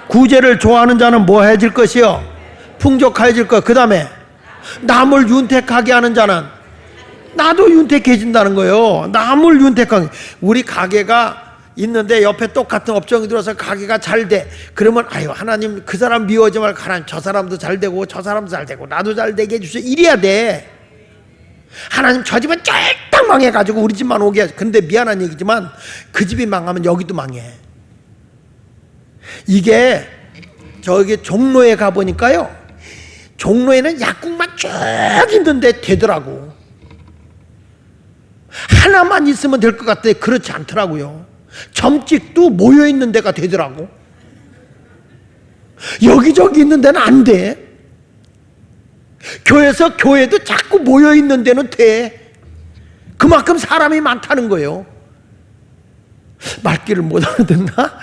구제를 좋아하는 자는 뭐해질 것이요? 풍족해질 것. 그 다음에 남을 윤택하게 하는 자는 나도 윤택해진다는 거예요. 남을 윤택하게. 우리 가게가 있는데 옆에 똑같은 업종이 들어서 가게가 잘 돼. 그러면 아유 하나님 그 사람 미워하지 말고 하나님 저 사람도 잘 되고 저 사람도 잘 되고 나도 잘 되게 해주세요. 이래야 돼. 하나님 저 집은 쫄딱 망해가지고 우리 집만 오게 하지. 근데 미안한 얘기지만 그 집이 망하면 여기도 망해. 이게 저기 종로에 가보니까요, 종로에는 약국만 쭉 있는데 되더라고. 하나만 있으면 될 것 같아. 그렇지 않더라고요. 점찍도 모여있는 데가 되더라고. 여기저기 있는 데는 안 돼. 교회도 자꾸 모여있는 데는 돼. 그만큼 사람이 많다는 거예요. 말귀를 못 알아듣나?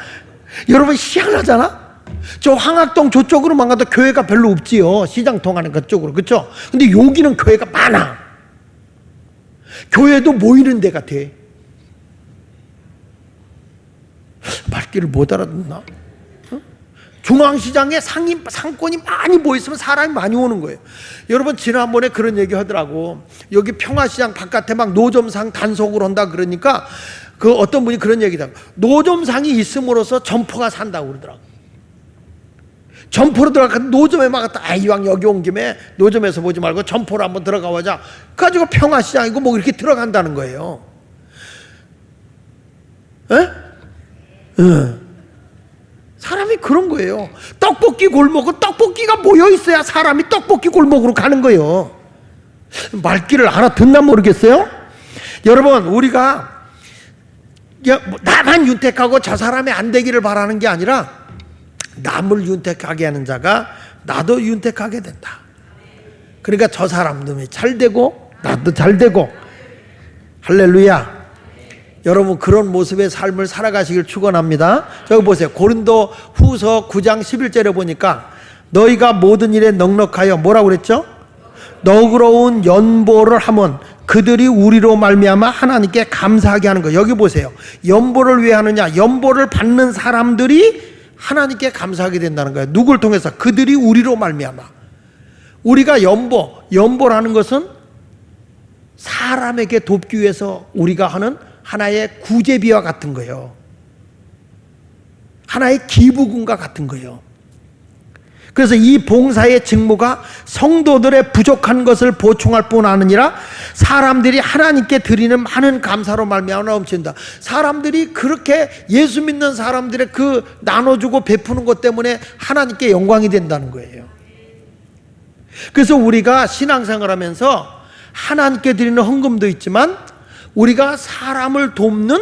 여러분 희한하잖아? 저 황학동 저쪽으로만 가도 교회가 별로 없지요. 시장 통하는 그쪽으로. 그렇죠? 근데 여기는 교회가 많아. 교회도 모이는 데가 돼. 말귀를 못 알아듣나? 중앙시장에 상권이 많이 모였으면 사람이 많이 오는 거예요. 여러분 지난번에 그런 얘기 하더라고. 여기 평화시장 바깥에 막 노점상 단속을 한다 그러니까 그 어떤 분이 그런 얘기다. 노점상이 있음으로써 점포가 산다고 그러더라고. 점포로 들어가 노점에 막았다. 이왕 여기 온 김에 노점에서 보지 말고 점포로 한번 들어가 보자. 가지고 평화시장이고 뭐 이렇게 들어간다는 거예요. 에? 사람이 그런 거예요. 떡볶이 골목은 떡볶이가 모여 있어야 사람이 떡볶이 골목으로 가는 거예요. 말귀를 알아듣나 모르겠어요? 여러분 우리가 나만 윤택하고 저 사람이 안 되기를 바라는 게 아니라 남을 윤택하게 하는 자가 나도 윤택하게 된다. 그러니까 저 사람도 잘 되고 나도 잘 되고. 할렐루야. 여러분 그런 모습의 삶을 살아가시길 축원합니다. 저기 보세요. 고린도 후서 9장 11절에 보니까 너희가 모든 일에 넉넉하여 뭐라고 그랬죠? 너그러운 연보를 하면 그들이 우리로 말미암아 하나님께 감사하게 하는 거. 여기 보세요. 연보를 왜 하느냐? 연보를 받는 사람들이 하나님께 감사하게 된다는 거예요. 누굴 통해서? 그들이 우리로 말미암아. 우리가 연보라는 것은 사람에게 돕기 위해서 우리가 하는 하나의 구제비와 같은 거예요. 하나의 기부금과 같은 거예요. 그래서 이 봉사의 직무가 성도들의 부족한 것을 보충할 뿐 아니라 사람들이 하나님께 드리는 많은 감사로 말미암아 넘친다. 사람들이 그렇게 예수 믿는 사람들의 그 나눠주고 베푸는 것 때문에 하나님께 영광이 된다는 거예요. 그래서 우리가 신앙생활하면서 하나님께 드리는 헌금도 있지만 우리가 사람을 돕는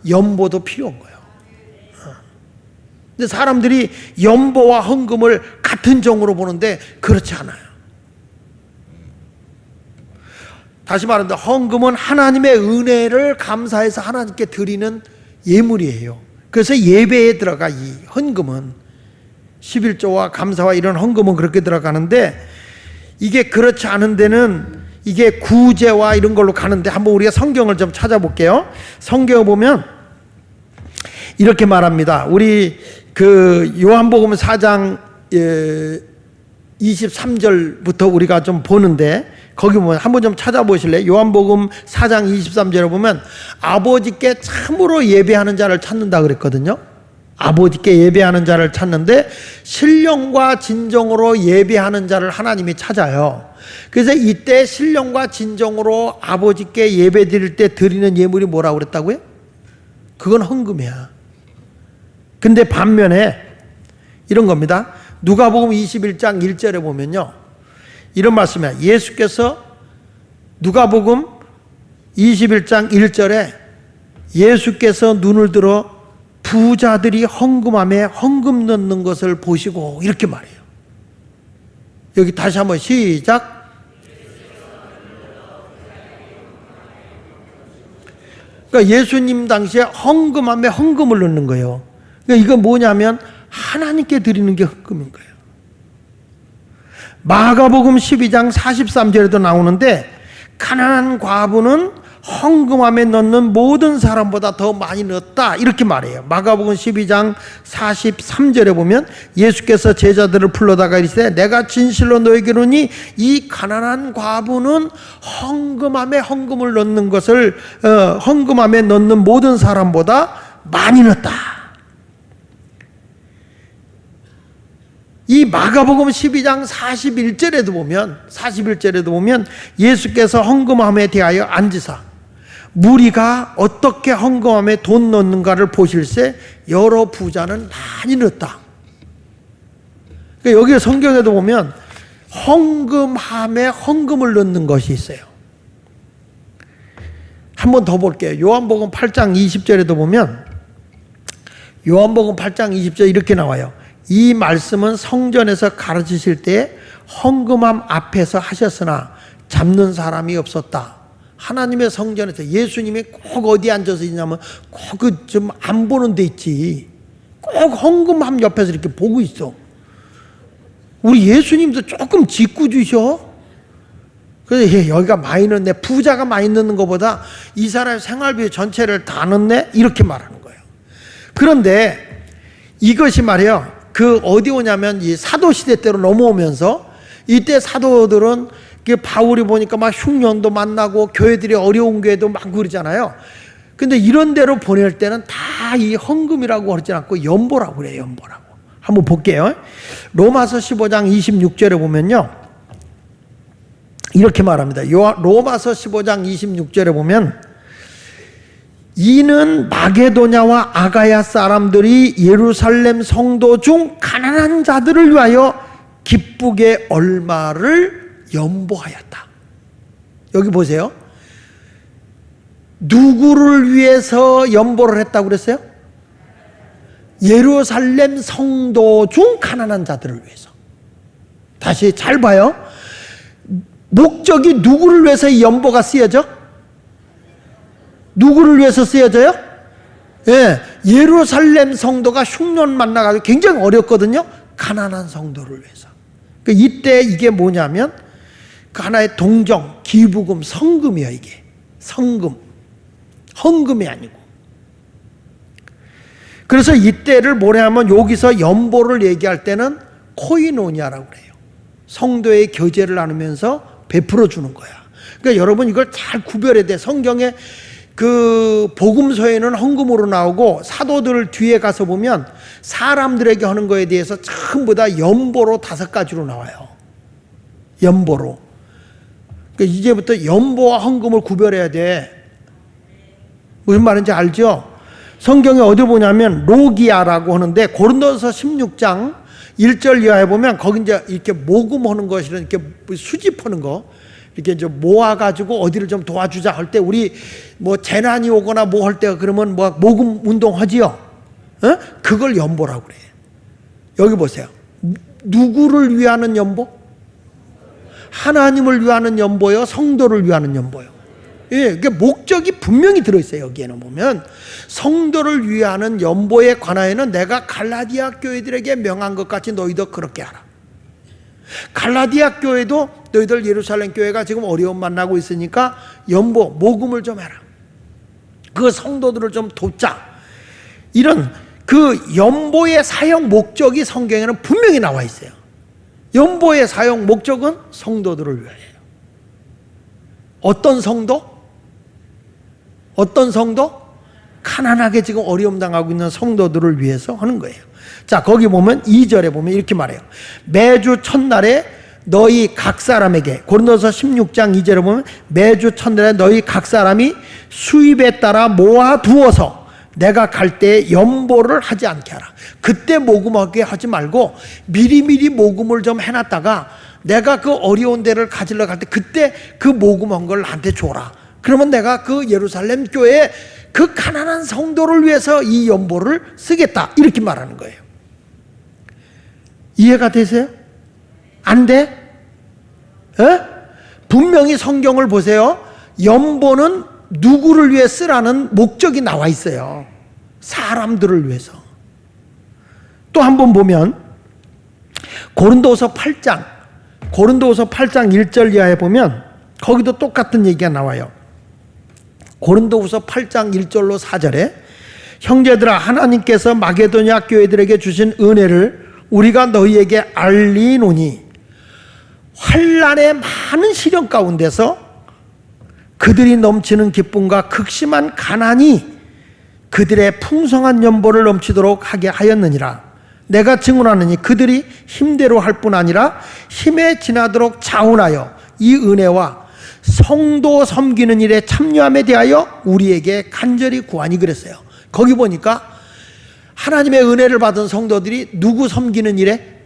연보도 필요한 거예요. 근데 사람들이 연보와 헌금을 같은 정으로 보는데 그렇지 않아요. 다시 말한다. 헌금은 하나님의 은혜를 감사해서 하나님께 드리는 예물이에요. 그래서 예배에 들어가 이 헌금은 11조와 감사와 이런 헌금은 그렇게 들어가는데 이게 그렇지 않은 데는 이게 구제와 이런 걸로 가는데 한번 우리가 성경을 좀 찾아볼게요. 성경을 보면 이렇게 말합니다. 우리 그 요한복음 4장 23절부터 우리가 좀 보는데 거기 보면 한번 좀 찾아보실래요? 요한복음 4장 23절에 보면 아버지께 참으로 예배하는 자를 찾는다 그랬거든요. 아버지께 예배하는 자를 찾는데 신령과 진정으로 예배하는 자를 하나님이 찾아요. 그래서 이때 신령과 진정으로 아버지께 예배 드릴 때 드리는 예물이 뭐라고 그랬다고요? 그건 헌금이야. 근데 반면에 이런 겁니다. 누가복음 21장 1절에 보면요. 이런 말씀이야. 예수께서 누가복음 21장 1절에 예수께서 눈을 들어 부자들이 헌금함에 헌금 넣는 것을 보시고 이렇게 말해요. 여기 다시 한번 시작. 그러니까 예수님 당시에 헌금함에 헌금을 넣는 거예요. 그러니까 이건 뭐냐면 하나님께 드리는 게 헌금인 거예요. 마가복음 12장 43절에도 나오는데 가난한 과부는 헌금함에 넣는 모든 사람보다 더 많이 넣었다 이렇게 말해요. 마가복음 12장 43절에 보면 예수께서 제자들을 불러다가 이르시되 내가 진실로 너에게 이르노니 이 가난한 과부는 헌금함에 헌금을 넣는 것을 헌금함에 넣는 모든 사람보다 많이 넣었다. 이 마가복음 12장 41절에도 보면 예수께서 헌금함에 대하여 앉으사 무리가 어떻게 헌금함에 돈 넣는가를 보실새 여러 부자는 많이 넣었다. 그러니까 여기 성경에도 보면 헌금함에 헌금을 넣는 것이 있어요. 한 번 더 볼게요. 요한복음 8장 20절에도 보면 요한복음 8장 20절 이렇게 나와요. 이 말씀은 성전에서 가르치실 때 헌금함 앞에서 하셨으나 잡는 사람이 없었다. 하나님의 성전에서 예수님이 꼭 어디 앉아서 있냐면 꼭 그 좀 안 보는 데 있지. 꼭 헌금함 옆에서 이렇게 보고 있어. 우리 예수님도 조금 짓고 주셔. 그래서 여기가 많이 넣네. 부자가 많이 넣는 것보다 이 사람의 생활비 전체를 다 넣네. 이렇게 말하는 거예요. 그런데 이것이 말이에요. 그 어디 오냐면 이 사도시대 때로 넘어오면서 이때 사도들은 바울이 보니까 막 흉년도 만나고 교회들이 어려운 교회도 많고 그러잖아요. 근데 이런 데로 보낼 때는 다 이 헌금이라고 그러지 않고 연보라고 그래요. 연보라고. 한번 볼게요. 로마서 15장 26절에 보면요. 이렇게 말합니다. 로마서 15장 26절에 보면 이는 마게도냐와 아가야 사람들이 예루살렘 성도 중 가난한 자들을 위하여 기쁘게 얼마를 연보하였다. 여기 보세요. 누구를 위해서 연보를 했다고 그랬어요? 예루살렘 성도 중 가난한 자들을 위해서. 다시 잘 봐요. 목적이 누구를 위해서 이 연보가 쓰여져? 누구를 위해서 쓰여져요? 예, 예루살렘 성도가 흉년 만나가지고 굉장히 어렵거든요. 가난한 성도를 위해서. 그러니까 이때 이게 뭐냐면 그 하나의 동정, 기부금, 성금이야 이게. 성금, 헌금이 아니고. 그래서 이때를 뭐래 하면 여기서 연보를 얘기할 때는 코이노니아라고 그래요. 성도의 교제를 나누면서 베풀어 주는 거야. 그러니까 여러분 이걸 잘 구별해야 돼. 성경에 그 복음서에는 헌금으로 나오고 사도들 뒤에 가서 보면 사람들에게 하는 거에 대해서 전부 다 연보로 5가지로 나와요. 연보로. 그러니까 이제부터 연보와 헌금을 구별해야 돼. 무슨 말인지 알죠? 성경에 어디 보냐면 로기아라고 하는데 고린도서 16장 1절 이하에 보면 거기 이제 이렇게 모금하는 것이란 이렇게 수집하는 거 이렇게 이제 모아가지고 어디를 좀 도와주자 할 때 우리 뭐 재난이 오거나 뭐 할 때 그러면 뭐 모금 운동 하지요? 어? 그걸 연보라고 그래. 여기 보세요. 누구를 위하는 연보? 하나님을 위하는 연보요, 성도를 위하는 연보요. 예, 이게 목적이 분명히 들어있어요. 여기에는 보면 성도를 위하는 연보에 관하여는 내가 갈라디아 교회들에게 명한 것 같이 너희도 그렇게 하라. 갈라디아 교회도 너희들 예루살렘 교회가 지금 어려움 만나고 있으니까 연보, 모금을 좀 해라. 그 성도들을 좀 돕자. 이런 그 연보의 사용 목적이 성경에는 분명히 나와 있어요. 연보의 사용 목적은 성도들을 위하여요. 어떤 성도? 어떤 성도? 가난하게 지금 어려움 당하고 있는 성도들을 위해서 하는 거예요. 자, 거기 보면 2절에 보면 이렇게 말해요. 매주 첫날에 너희 각 사람에게, 고린도서 16장 2절에 보면 매주 첫날에 너희 각 사람이 수입에 따라 모아두어서 내가 갈 때 연보를 하지 않게 하라. 그때 모금하게 하지 말고 미리미리 모금을 좀 해놨다가 내가 그 어려운 데를 가지러 갈 때 그때 그 모금한 걸 나한테 줘라. 그러면 내가 그 예루살렘 교회에 그 가난한 성도를 위해서 이 연보를 쓰겠다. 이렇게 말하는 거예요. 이해가 되세요? 안 돼? 분명히 성경을 보세요. 연보는 누구를 위해 쓰라는 목적이 나와 있어요. 사람들을 위해서. 또 한 번 보면 고린도서 8장 1절 이하에 보면 거기도 똑같은 얘기가 나와요. 고린도후서 8장 1절로 4절에 형제들아, 하나님께서 마게도냐 교회들에게 주신 은혜를 우리가 너희에게 알리노니 환난의 많은 시련 가운데서 그들이 넘치는 기쁨과 극심한 가난이 그들의 풍성한 연보를 넘치도록 하게 하였느니라. 내가 증언하느니 그들이 힘대로 할 뿐 아니라 힘에 지나도록 자원하여 이 은혜와 성도 섬기는 일에 참여함에 대하여 우리에게 간절히 구하니 그랬어요. 거기 보니까 하나님의 은혜를 받은 성도들이 누구 섬기는 일에?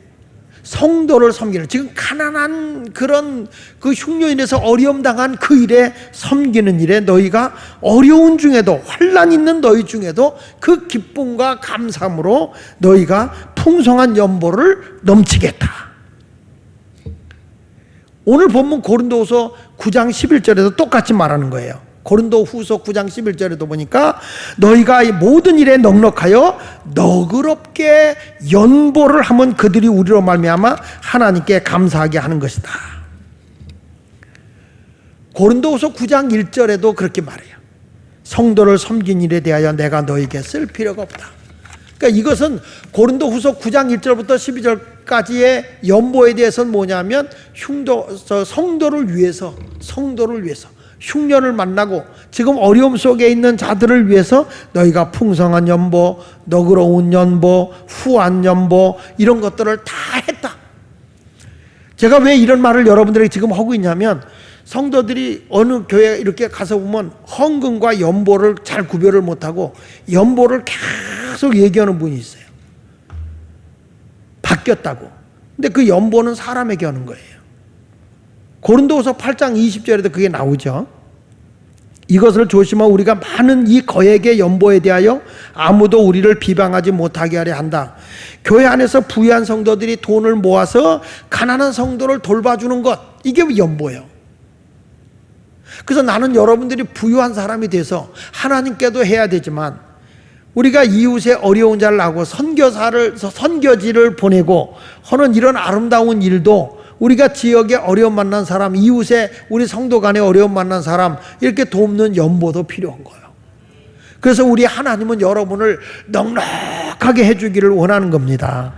성도를 섬기는, 지금 가난한 그런 그 흉년 인해서 어려움 당한 그 일에 섬기는 일에 너희가 어려운 중에도, 환난 있는 너희 중에도 그 기쁨과 감사함으로 너희가 풍성한 연보를 넘치겠다. 오늘 본문 고린도후서 9장 11절에도 똑같이 말하는 거예요. 고린도후서 9장 11절에도 보니까 너희가 이 모든 일에 넉넉하여 너그럽게 연보를 하면 그들이 우리로 말미암아 하나님께 감사하게 하는 것이다. 고린도후서 9장 1절에도 그렇게 말해요. 성도를 섬긴 일에 대하여 내가 너에게 쓸 필요가 없다. 그러니까 이것은 고린도후서 9장 1절부터 12절까지의 연보에 대해서는 뭐냐면 성도를 위해서 흉년을 만나고 지금 어려움 속에 있는 자들을 위해서 너희가 풍성한 연보, 너그러운 연보, 후한 연보 이런 것들을 다 했다. 제가 왜 이런 말을 여러분들에게 지금 하고 있냐면 성도들이 어느 교회에 이렇게 가서 보면 헌금과 연보를 잘 구별을 못하고 연보를 계속 얘기하는 분이 있어요. 바뀌었다고. 근데 그 연보는 사람에게 하는 거예요. 고린도후서 8장 20절에도 그게 나오죠. 이것을 조심하고 우리가 많은 이 거액의 연보에 대하여 아무도 우리를 비방하지 못하게 하려 한다. 교회 안에서 부유한 성도들이 돈을 모아서 가난한 성도를 돌봐주는 것, 이게 연보예요. 그래서 나는 여러분들이 부유한 사람이 돼서 하나님께도 해야 되지만 우리가 이웃의 어려운 자를 하고 선교지를 보내고 하는 이런 아름다운 일도 우리가 지역에 어려움 만난 사람, 이웃에 우리 성도 간에 어려움 만난 사람 이렇게 돕는 연보도 필요한 거예요. 그래서 우리 하나님은 여러분을 넉넉하게 해주기를 원하는 겁니다.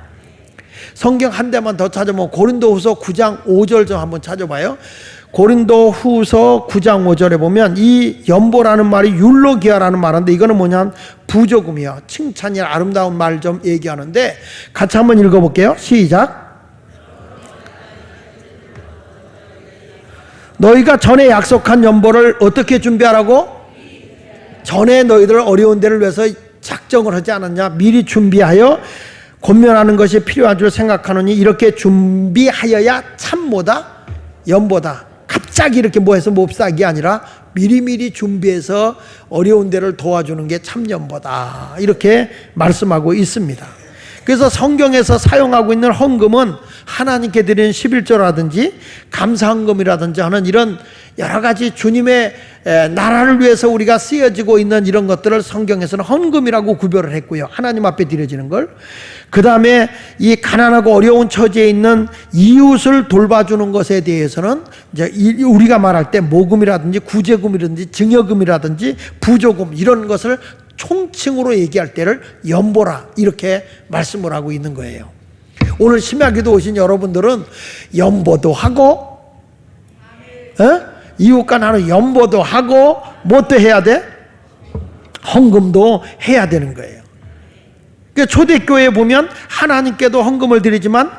성경 한 대만 더 찾아보면 고린도후서 9장 5절 좀 한번 찾아봐요. 고린도 후서 9장 5절에 보면 이 연보라는 말이 율로기아라는 말인데 이거는 뭐냐 부조금이요. 칭찬이나 아름다운 말 좀 얘기하는데 같이 한번 읽어볼게요. 시작. 너희가 전에 약속한 연보를 어떻게 준비하라고? 전에 너희들 어려운 데를 위해서 작정을 하지 않았냐? 미리 준비하여 권면하는 것이 필요한 줄 생각하노니 이렇게 준비하여야 참보다 연보다 갑자기 이렇게 뭐해서 몹싸기 아니라 미리미리 준비해서 어려운 데를 도와주는 게 참연보다 이렇게 말씀하고 있습니다. 그래서 성경에서 사용하고 있는 헌금은 하나님께 드리는 11조라든지 감사헌금이라든지 하는 이런 여러 가지 주님의 나라를 위해서 우리가 쓰여지고 있는 이런 것들을 성경에서는 헌금이라고 구별을 했고요. 하나님 앞에 드려지는 걸. 그 다음에 이 가난하고 어려운 처지에 있는 이웃을 돌봐주는 것에 대해서는 이제 우리가 말할 때 모금이라든지 구제금이라든지 증여금이라든지 부조금 이런 것을 총칭으로 얘기할 때를 연보라 이렇게 말씀을 하고 있는 거예요. 오늘 심야기도 오신 여러분들은 연보도 하고 이웃과 나는 연보도 하고 뭣도 해야 돼? 헌금도 해야 되는 거예요. 그러니까 초대교회에 보면 하나님께도 헌금을 드리지만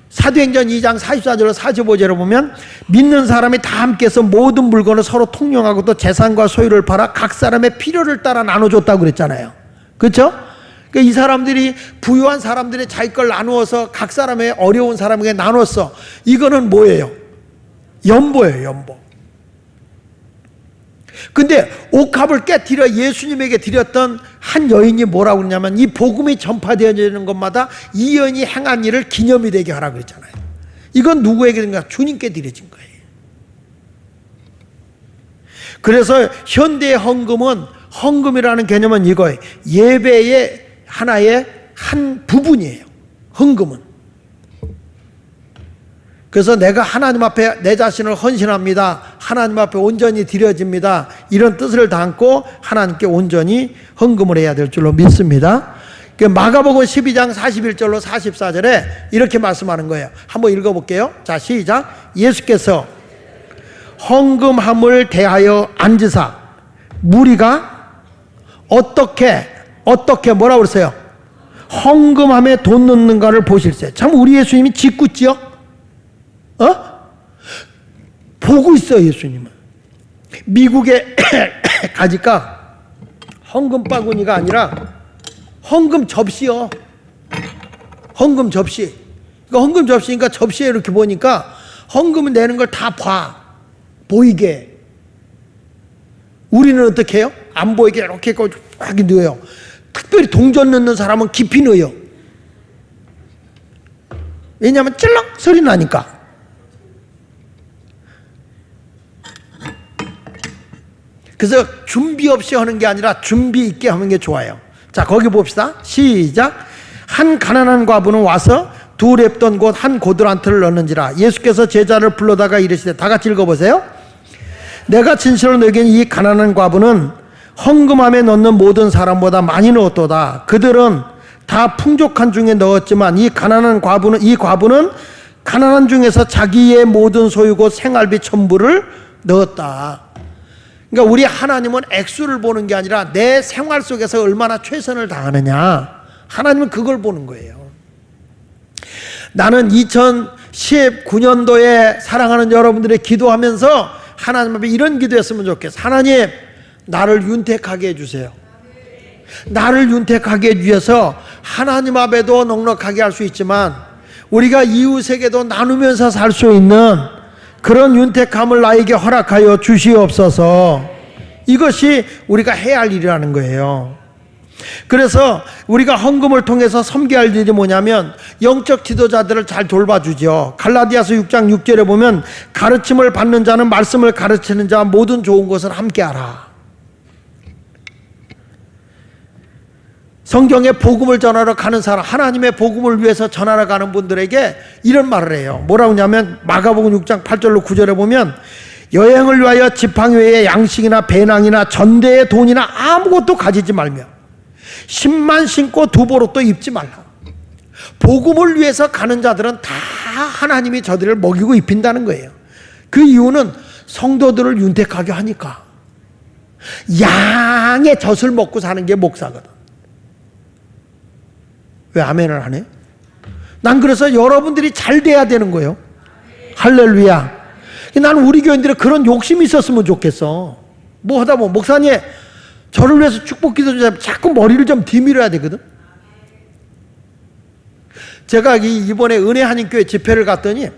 사도행전 2장 44절로 45절에 보면 믿는 사람이 다 함께해서 모든 물건을 서로 통용하고 또 재산과 소유를 팔아 각 사람의 필요를 따라 나눠줬다고 그랬잖아요. 그렇죠? 그러니까 이 사람들이 부유한 사람들이 자기 걸 나누어서 각 사람의 어려운 사람에게 나눴어. 이거는 뭐예요? 연보예요, 연보. 근데 옥합을 깨뜨려 예수님에게 드렸던 한 여인이 뭐라고 그러냐면 이 복음이 전파되어지는 것마다 이 여인이 행한 일을 기념이 되게 하라고 그랬잖아요. 이건 누구에게 드린가? 주님께 드려진 거예요. 그래서 현대의 헌금은 헌금이라는 개념은 이거예요. 예배의 하나의 한 부분이에요. 헌금은. 그래서 내가 하나님 앞에 내 자신을 헌신합니다. 하나님 앞에 온전히 드려집니다. 이런 뜻을 담고 하나님께 온전히 헌금을 해야 될 줄로 믿습니다. 마가복음 12장 41절로 44절에 이렇게 말씀하는 거예요. 한번 읽어볼게요. 자, 시작. 예수께서 헌금함을 대하여 앉으사 무리가 어떻게 뭐라고 그러세요? 헌금함에 돈 넣는가를 보실세. 참 우리 예수님이 짓궂지요? 보고 있어요, 예수님은. 미국에 가니까 헌금 바구니가 아니라 헌금 접시요. 헌금 접시. 그러니까 헌금 접시니까 접시에 이렇게 보니까 헌금을 내는 걸 다 봐. 보이게. 우리는 어떻게 해요? 안 보이게 이렇게 꽉 넣어요. 특별히 동전 넣는 사람은 깊이 넣어요. 왜냐하면 찔렁 소리 나니까. 그래서 준비 없이 하는 게 아니라 준비 있게 하는 게 좋아요. 자, 거기 봅시다. 시작. 한 가난한 과부는 와서 두 랩돈 곧 한 고드란트를 넣는지라. 예수께서 제자를 불러다가 이르시되, 다 같이 읽어보세요. 내가 진실로 너희에게 이 가난한 과부는 헌금함에 넣는 모든 사람보다 많이 넣었도다. 그들은 다 풍족한 중에 넣었지만 이 과부는 가난한 중에서 자기의 모든 소유 곧 생활비 전부를 넣었다. 그러니까 우리 하나님은 액수를 보는 게 아니라 내 생활 속에서 얼마나 최선을 다하느냐. 하나님은 그걸 보는 거예요. 나는 2019년도에 사랑하는 여러분들의 기도하면서 하나님 앞에 이런 기도했으면 좋겠어. 하나님, 나를 윤택하게 해주세요. 나를 윤택하게 해주셔서 하나님 앞에도 넉넉하게 할 수 있지만 우리가 이웃에게도 나누면서 살 수 있는 그런 윤택함을 나에게 허락하여 주시옵소서. 이것이 우리가 해야 할 일이라는 거예요. 그래서 우리가 헌금을 통해서 섬겨야 할 일이 뭐냐면 영적 지도자들을 잘 돌봐주죠. 갈라디아서 6장 6절에 보면 가르침을 받는 자는 말씀을 가르치는 자와 모든 좋은 것을 함께하라. 성경에 복음을 전하러 가는 사람, 하나님의 복음을 위해서 전하러 가는 분들에게 이런 말을 해요. 뭐라고 하냐면 마가복음 6장 8절로 9절에 보면 여행을 위하여 지팡이 외에 양식이나 배낭이나 전대의 돈이나 아무것도 가지지 말며 신만 신고 두보로도 입지 말라. 복음을 위해서 가는 자들은 다 하나님이 저들을 먹이고 입힌다는 거예요. 그 이유는 성도들을 윤택하게 하니까. 양의 젖을 먹고 사는 게 목사거든. 왜 아멘을 안 해? 난 그래서 여러분들이 잘 돼야 되는 거예요. 할렐루야. 나는 우리 교인들의 그런 욕심이 있었으면 좋겠어. 뭐 하다 보면 목사님 저를 위해서 축복 기도 좀 자꾸 머리를 좀 뒤밀어야 되거든. 제가 이번에 은혜 한인교회 집회를 갔더니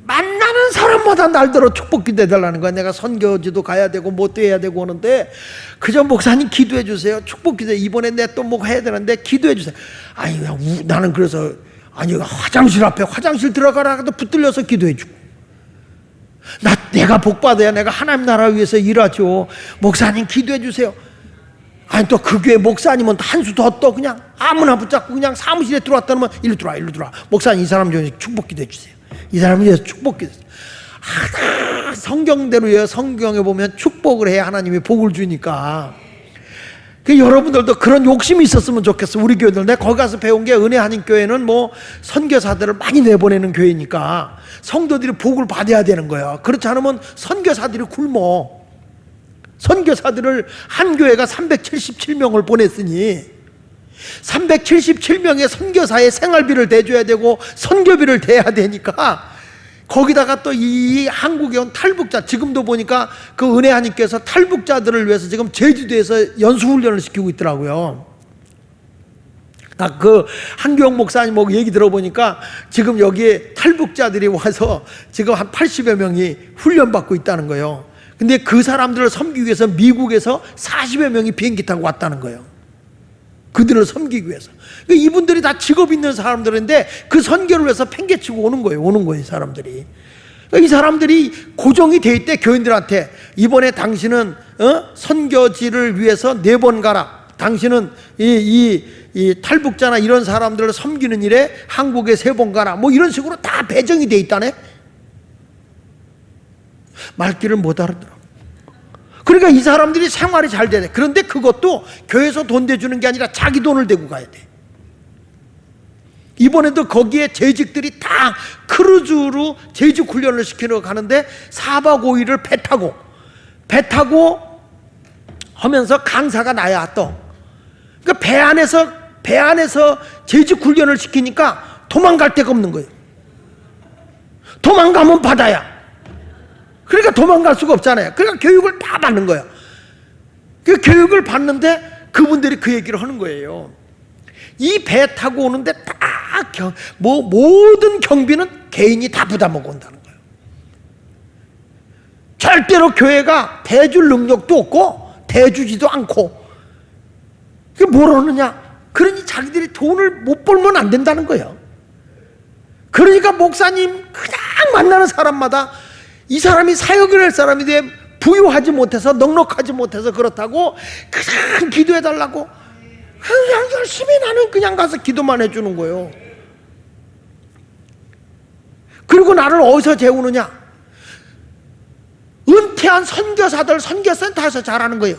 만나는 사람마다 날더러 축복 기도 해달라는 거야. 내가 선교지도 가야 되고 뭣도 해야 되고 하는데 그저 목사님 기도해 주세요. 축복 기도 이번에 내 또 뭐 해야 되는데 기도해 주세요. 아니 나는 그래서 아니 화장실 앞에 화장실 들어가라 해도 붙들려서 기도해 주고 내가 복 받아야 내가 하나님 나라 위해서 일하죠. 목사님 기도해 주세요. 아니 또 그 교회 목사님은 한 수 더 떠 그냥 아무나 붙잡고 그냥 사무실에 들어왔다 그러면 일로 들어와 목사님 이 사람 좀 축복 기도해 주세요. 이 사람을 위해서 축복 기도해 주세요. 성경대로요. 성경에 보면 축복을 해야 하나님이 복을 주니까. 여러분들도 그런 욕심이 있었으면 좋겠어. 우리 교회들 내가 거기 가서 배운 게 은혜 한인교회는 뭐 선교사들을 많이 내보내는 교회니까 성도들이 복을 받아야 되는 거야. 그렇지 않으면 선교사들이 굶어. 선교사들을 한 교회가 377명을 보냈으니 377명의 선교사의 생활비를 대줘야 되고 선교비를 대야 되니까 거기다가 또 이 한국에 온 탈북자, 지금도 보니까 그 은혜 하나님께서 탈북자들을 위해서 지금 제주도에서 연수훈련을 시키고 있더라고요. 그 한교영 목사님 뭐 얘기 들어보니까 지금 여기에 탈북자들이 와서 지금 한 80여 명이 훈련받고 있다는 거예요. 근데 그 사람들을 섬기기 위해서 미국에서 40여 명이 비행기 타고 왔다는 거예요. 그들을 섬기기 위해서. 이분들이 다 직업 있는 사람들인데 그 선교를 위해서 팽개치고 오는 거예요, 이 사람들이. 이 사람들이 고정이 돼 있대, 교인들한테. 이번에 당신은 선교지를 위해서 4번 가라. 당신은 이 탈북자나 이런 사람들을 섬기는 일에 한국에 3번 가라. 뭐 이런 식으로 다 배정이 돼 있다네. 말귀를 못 알아들어. 그러니까 이 사람들이 생활이 잘 되네. 그런데 그것도 교회에서 돈 대주는 게 아니라 자기 돈을 대고 가야 돼. 이번에도 거기에 재직들이 다 크루즈로 재직 훈련을 시키러 가는데 4박 5일을 배 타고 하면서 강사가 나야 또. 그러니까 배 안에서 재직 훈련을 시키니까 도망갈 데가 없는 거예요. 도망가면 바다야. 그러니까 도망갈 수가 없잖아요. 그러니까 교육을 다 받는 거예요. 그 교육을 받는데 그분들이 그 얘기를 하는 거예요. 이 배 타고 오는데 다 모든 경비는 개인이 다 부담하고 온다는 거예요. 절대로 교회가 대줄 능력도 없고 대주지도 않고. 그게 뭘 하느냐? 그러니 자기들이 돈을 못 벌면 안 된다는 거예요. 그러니까 목사님 그냥 만나는 사람마다 이 사람이 사역을 할 사람인데 부유하지 못해서 넉넉하지 못해서 그렇다고 그냥 기도해달라고 그냥 열심히 나는 그냥 가서 기도만 해주는 거예요. 그리고 나를 어디서 재우느냐? 은퇴한 선교사들 선교센터에서 잘하는 거예요.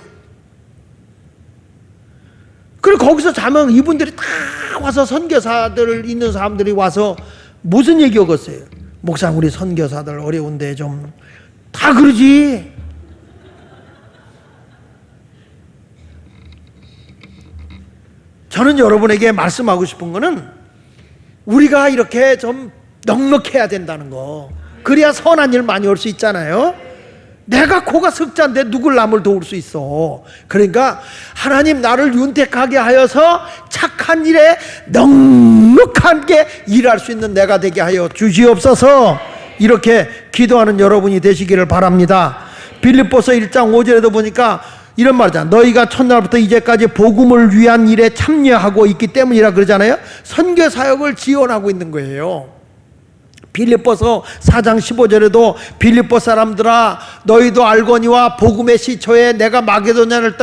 그리고 거기서 자면 이분들이 다 와서 선교사들 있는 사람들이 와서 무슨 얘기 하겠어요? 목사님 우리 선교사들 어려운데 좀 다 그러지. 저는 여러분에게 말씀하고 싶은 거는 우리가 이렇게 좀 넉넉해야 된다는 거. 그래야 선한 일 많이 올 수 있잖아요. 내가 코가 석자인데 누굴 남을 도울 수 있어. 그러니까 하나님 나를 윤택하게 하여서 착한 일에 넉넉하게 일할 수 있는 내가 되게 하여 주시옵소서. 이렇게 기도하는 여러분이 되시기를 바랍니다. 빌립보서 1장 5절에도 보니까 이런 말이잖아. 너희가 첫날부터 이제까지 복음을 위한 일에 참여하고 있기 때문이라 그러잖아요. 선교 사역을 지원하고 있는 거예요. 빌립보서 4장 15절에도 빌립보 사람들아 너희도 알거니와 복음의 시초에 내가 마게도냐를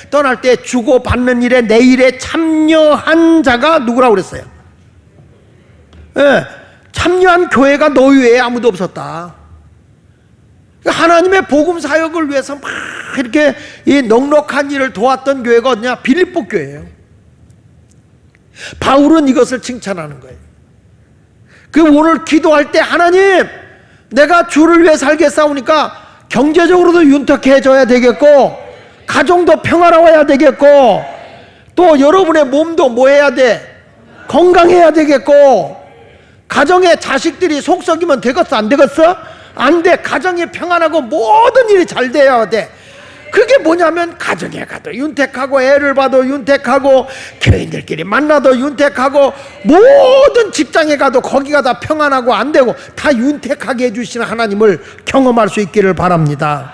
떠날 때 주고 받는 일에 내 일에 참여한 자가 누구라고 그랬어요? 네, 참여한 교회가 너희 외에 아무도 없었다. 하나님의 복음 사역을 위해서 막 이렇게 이 넉넉한 일을 도왔던 교회가 어디냐? 빌립보 교회예요. 바울은 이것을 칭찬하는 거예요. 그 오늘 기도할 때 하나님 내가 주를 위해 살겠사오니까 경제적으로도 윤택해져야 되겠고, 가정도 평화로워야 되겠고, 또 여러분의 몸도 뭐 해야 돼? 건강해야 되겠고, 가정의 자식들이 속썩이면 되겠어? 안 되겠어? 안 돼. 가정이 평안하고 모든 일이 잘 돼야 돼. 그게 뭐냐면 가정에 가도 윤택하고, 애를 봐도 윤택하고, 교인들끼리 만나도 윤택하고, 모든 직장에 가도 거기가 다 평안하고 안 되고 다 윤택하게 해주시는 하나님을 경험할 수 있기를 바랍니다.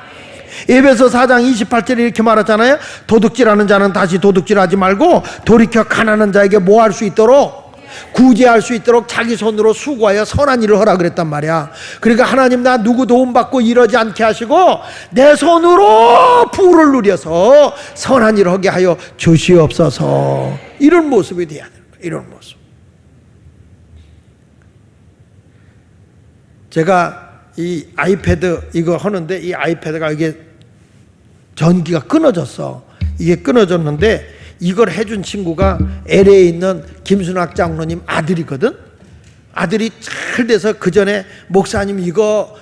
에베소 4장 28절에 이렇게 말하잖아요. 도둑질하는 자는 다시 도둑질하지 말고 돌이켜 가난한 자에게 뭐 할 수 있도록, 구제할 수 있도록 자기 손으로 수고하여 선한 일을 하라 그랬단 말이야. 그러니까 하나님, 나 누구 도움받고 이러지 않게 하시고 내 손으로 부를 누려서 선한 일을 하게 하여 주시옵소서. 이런 모습이 돼야 되는 거야. 이런 모습. 제가 이 아이패드 이거 하는데, 이 아이패드가 이게 전기가 끊어졌어. 이게 끊어졌는데 이걸 해준 친구가 LA에 있는 김순학 장로님 아들이거든. 아들이 잘 돼서 그 전에 목사님 이거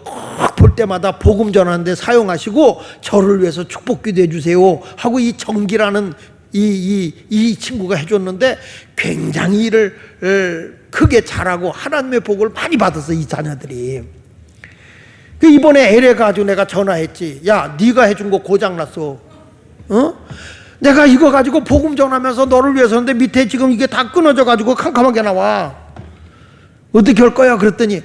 꼭 볼 때마다 복음 전하는데 사용하시고 저를 위해서 축복기도 해주세요 하고 이 정기라는 이 친구가 해줬는데 굉장히 일을 크게 잘하고 하나님의 복을 많이 받았어, 이 자녀들이. 그 이번에 LA 가지고 내가 전화했지. 야, 네가 해준 거 고장났어. 내가 이거 가지고 복음 전하면서 너를 위해서 하는데 밑에 지금 이게 다 끊어져 가지고 캄캄하게 나와. 어떻게 할 거야? 그랬더니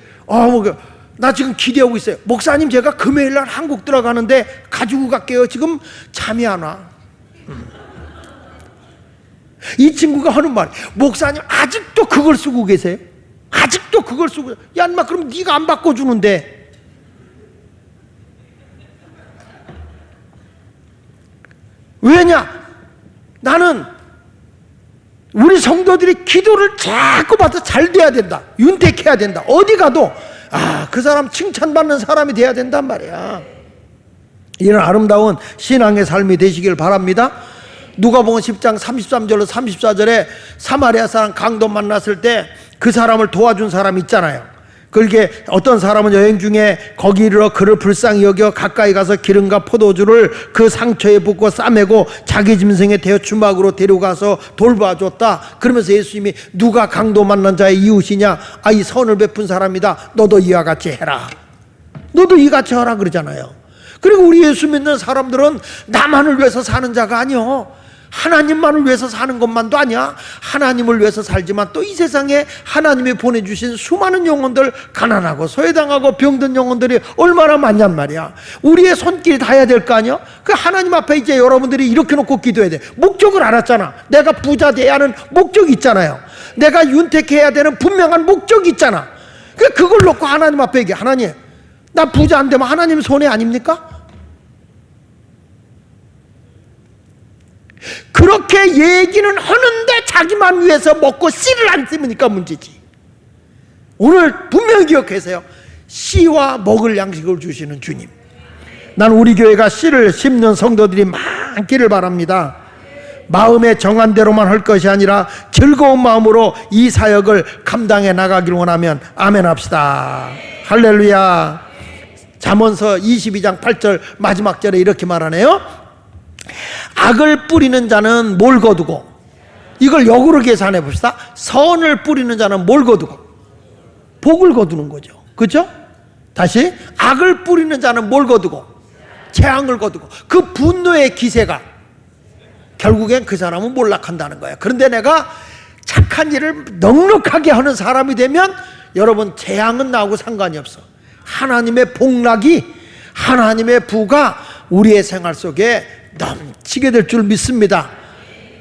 나 지금 기대하고 있어요. 목사님, 제가 금요일 날 한국 들어가는데 가지고 갈게요. 지금 잠이 안 와. 이 친구가 하는 말, 목사님 아직도 그걸 쓰고 계세요? 아직도 그걸 쓰고. 야, 인마, 그럼 네가 안 바꿔주는데. 왜냐? 나는 우리 성도들이 기도를 자꾸 받아서 잘 돼야 된다. 윤택해야 된다. 어디 가도 그 사람 칭찬받는 사람이 돼야 된단 말이야. 이런 아름다운 신앙의 삶이 되시길 바랍니다. 누가복음 10장 33절로 34절에 사마리아 사람 강도 만났을 때 그 사람을 도와준 사람 있잖아요. 그렇게 어떤 사람은 여행 중에 거기 이르러 그를 불쌍히 여겨 가까이 가서 기름과 포도주를 그 상처에 붓고 싸매고 자기 짐승에 대어 주막으로 데려가서 돌봐줬다. 그러면서 예수님이 누가 강도 만난 자의 이웃이냐? 이 선을 베푼 사람이다. 너도 이와 같이 해라. 너도 이같이 하라 그러잖아요. 그리고 우리 예수 믿는 사람들은 나만을 위해서 사는 자가 아니요, 하나님만을 위해서 사는 것만도 아니야. 하나님을 위해서 살지만 또 이 세상에 하나님이 보내주신 수많은 영혼들, 가난하고 소외당하고 병든 영혼들이 얼마나 많냔 말이야. 우리의 손길이 닿아야 될 거 아니야. 그 하나님 앞에 이제 여러분들이 이렇게 놓고 기도해야 돼. 목적을 알았잖아. 내가 부자 돼야 하는 목적이 있잖아요. 내가 윤택해야 되는 분명한 목적이 있잖아. 그걸 놓고 하나님 앞에 얘기해. 하나님, 나 부자 안 되면 하나님 손해 아닙니까? 그렇게 얘기는 하는데 자기만 위해서 먹고 씨를 안 심으니까 문제지. 오늘 분명히 기억하세요. 씨와 먹을 양식을 주시는 주님. 난 우리 교회가 씨를 심는 성도들이 많기를 바랍니다. 마음에 정한 대로만 할 것이 아니라 즐거운 마음으로 이 사역을 감당해 나가길 원하면 아멘 합시다. 할렐루야. 잠언서 22장 8절 마지막 절에 이렇게 말하네요. 악을 뿌리는 자는 뭘 거두고, 이걸 역으로 계산해 봅시다. 선을 뿌리는 자는 뭘 거두고? 복을 거두는 거죠. 그렇죠? 다시, 악을 뿌리는 자는 뭘 거두고? 재앙을 거두고. 그 분노의 기세가 결국엔 그 사람은 몰락한다는 거예요. 그런데 내가 착한 일을 넉넉하게 하는 사람이 되면 여러분, 재앙은 나오고 상관이 없어. 하나님의 복락이, 하나님의 부가 우리의 생활 속에 넘치게 될 줄 믿습니다.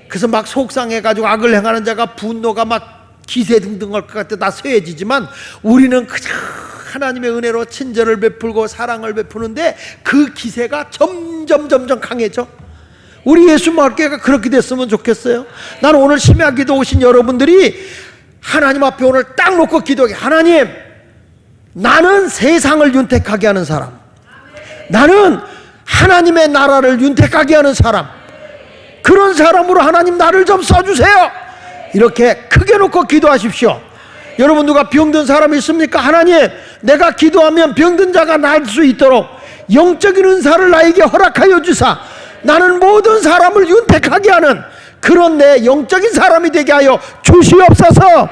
그래서 막 속상해가지고 악을 행하는 자가 분노가 막 기세 등등할 것 같아 다 쇠해지지만, 우리는 그저 하나님의 은혜로 친절을 베풀고 사랑을 베푸는데 그 기세가 점점 강해져. 우리 예수 마을교회가 그렇게 됐으면 좋겠어요. 나는 오늘 심야 기도 오신 여러분들이 하나님 앞에 오늘 딱 놓고 기도해. 하나님, 나는 세상을 윤택하게 하는 사람, 나는 하나님의 나라를 윤택하게 하는 사람, 그런 사람으로 하나님 나를 좀 써주세요. 이렇게 크게 놓고 기도하십시오. 여러분 누가 병든 사람이 있습니까? 하나님, 내가 기도하면 병든 자가 나을 수 있도록 영적인 은사를 나에게 허락하여 주사 나는 모든 사람을 윤택하게 하는 그런 내 영적인 사람이 되게 하여 주시옵소서.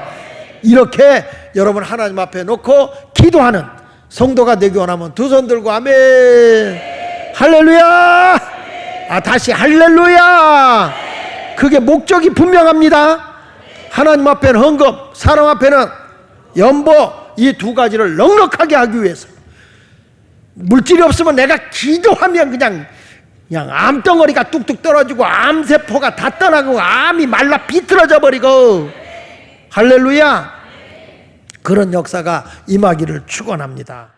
이렇게 여러분 하나님 앞에 놓고 기도하는 성도가 되기 원하면 두 손 들고 아멘. 할렐루야. 다시 할렐루야. 그게 목적이 분명합니다. 하나님 앞에는 헌금, 사람 앞에는 연보, 이 두 가지를 넉넉하게 하기 위해서. 물질이 없으면 내가 기도하면 그냥 암덩어리가 뚝뚝 떨어지고 암세포가 다 떠나고 암이 말라 비틀어져 버리고, 할렐루야. 그런 역사가 임하기를 축원합니다.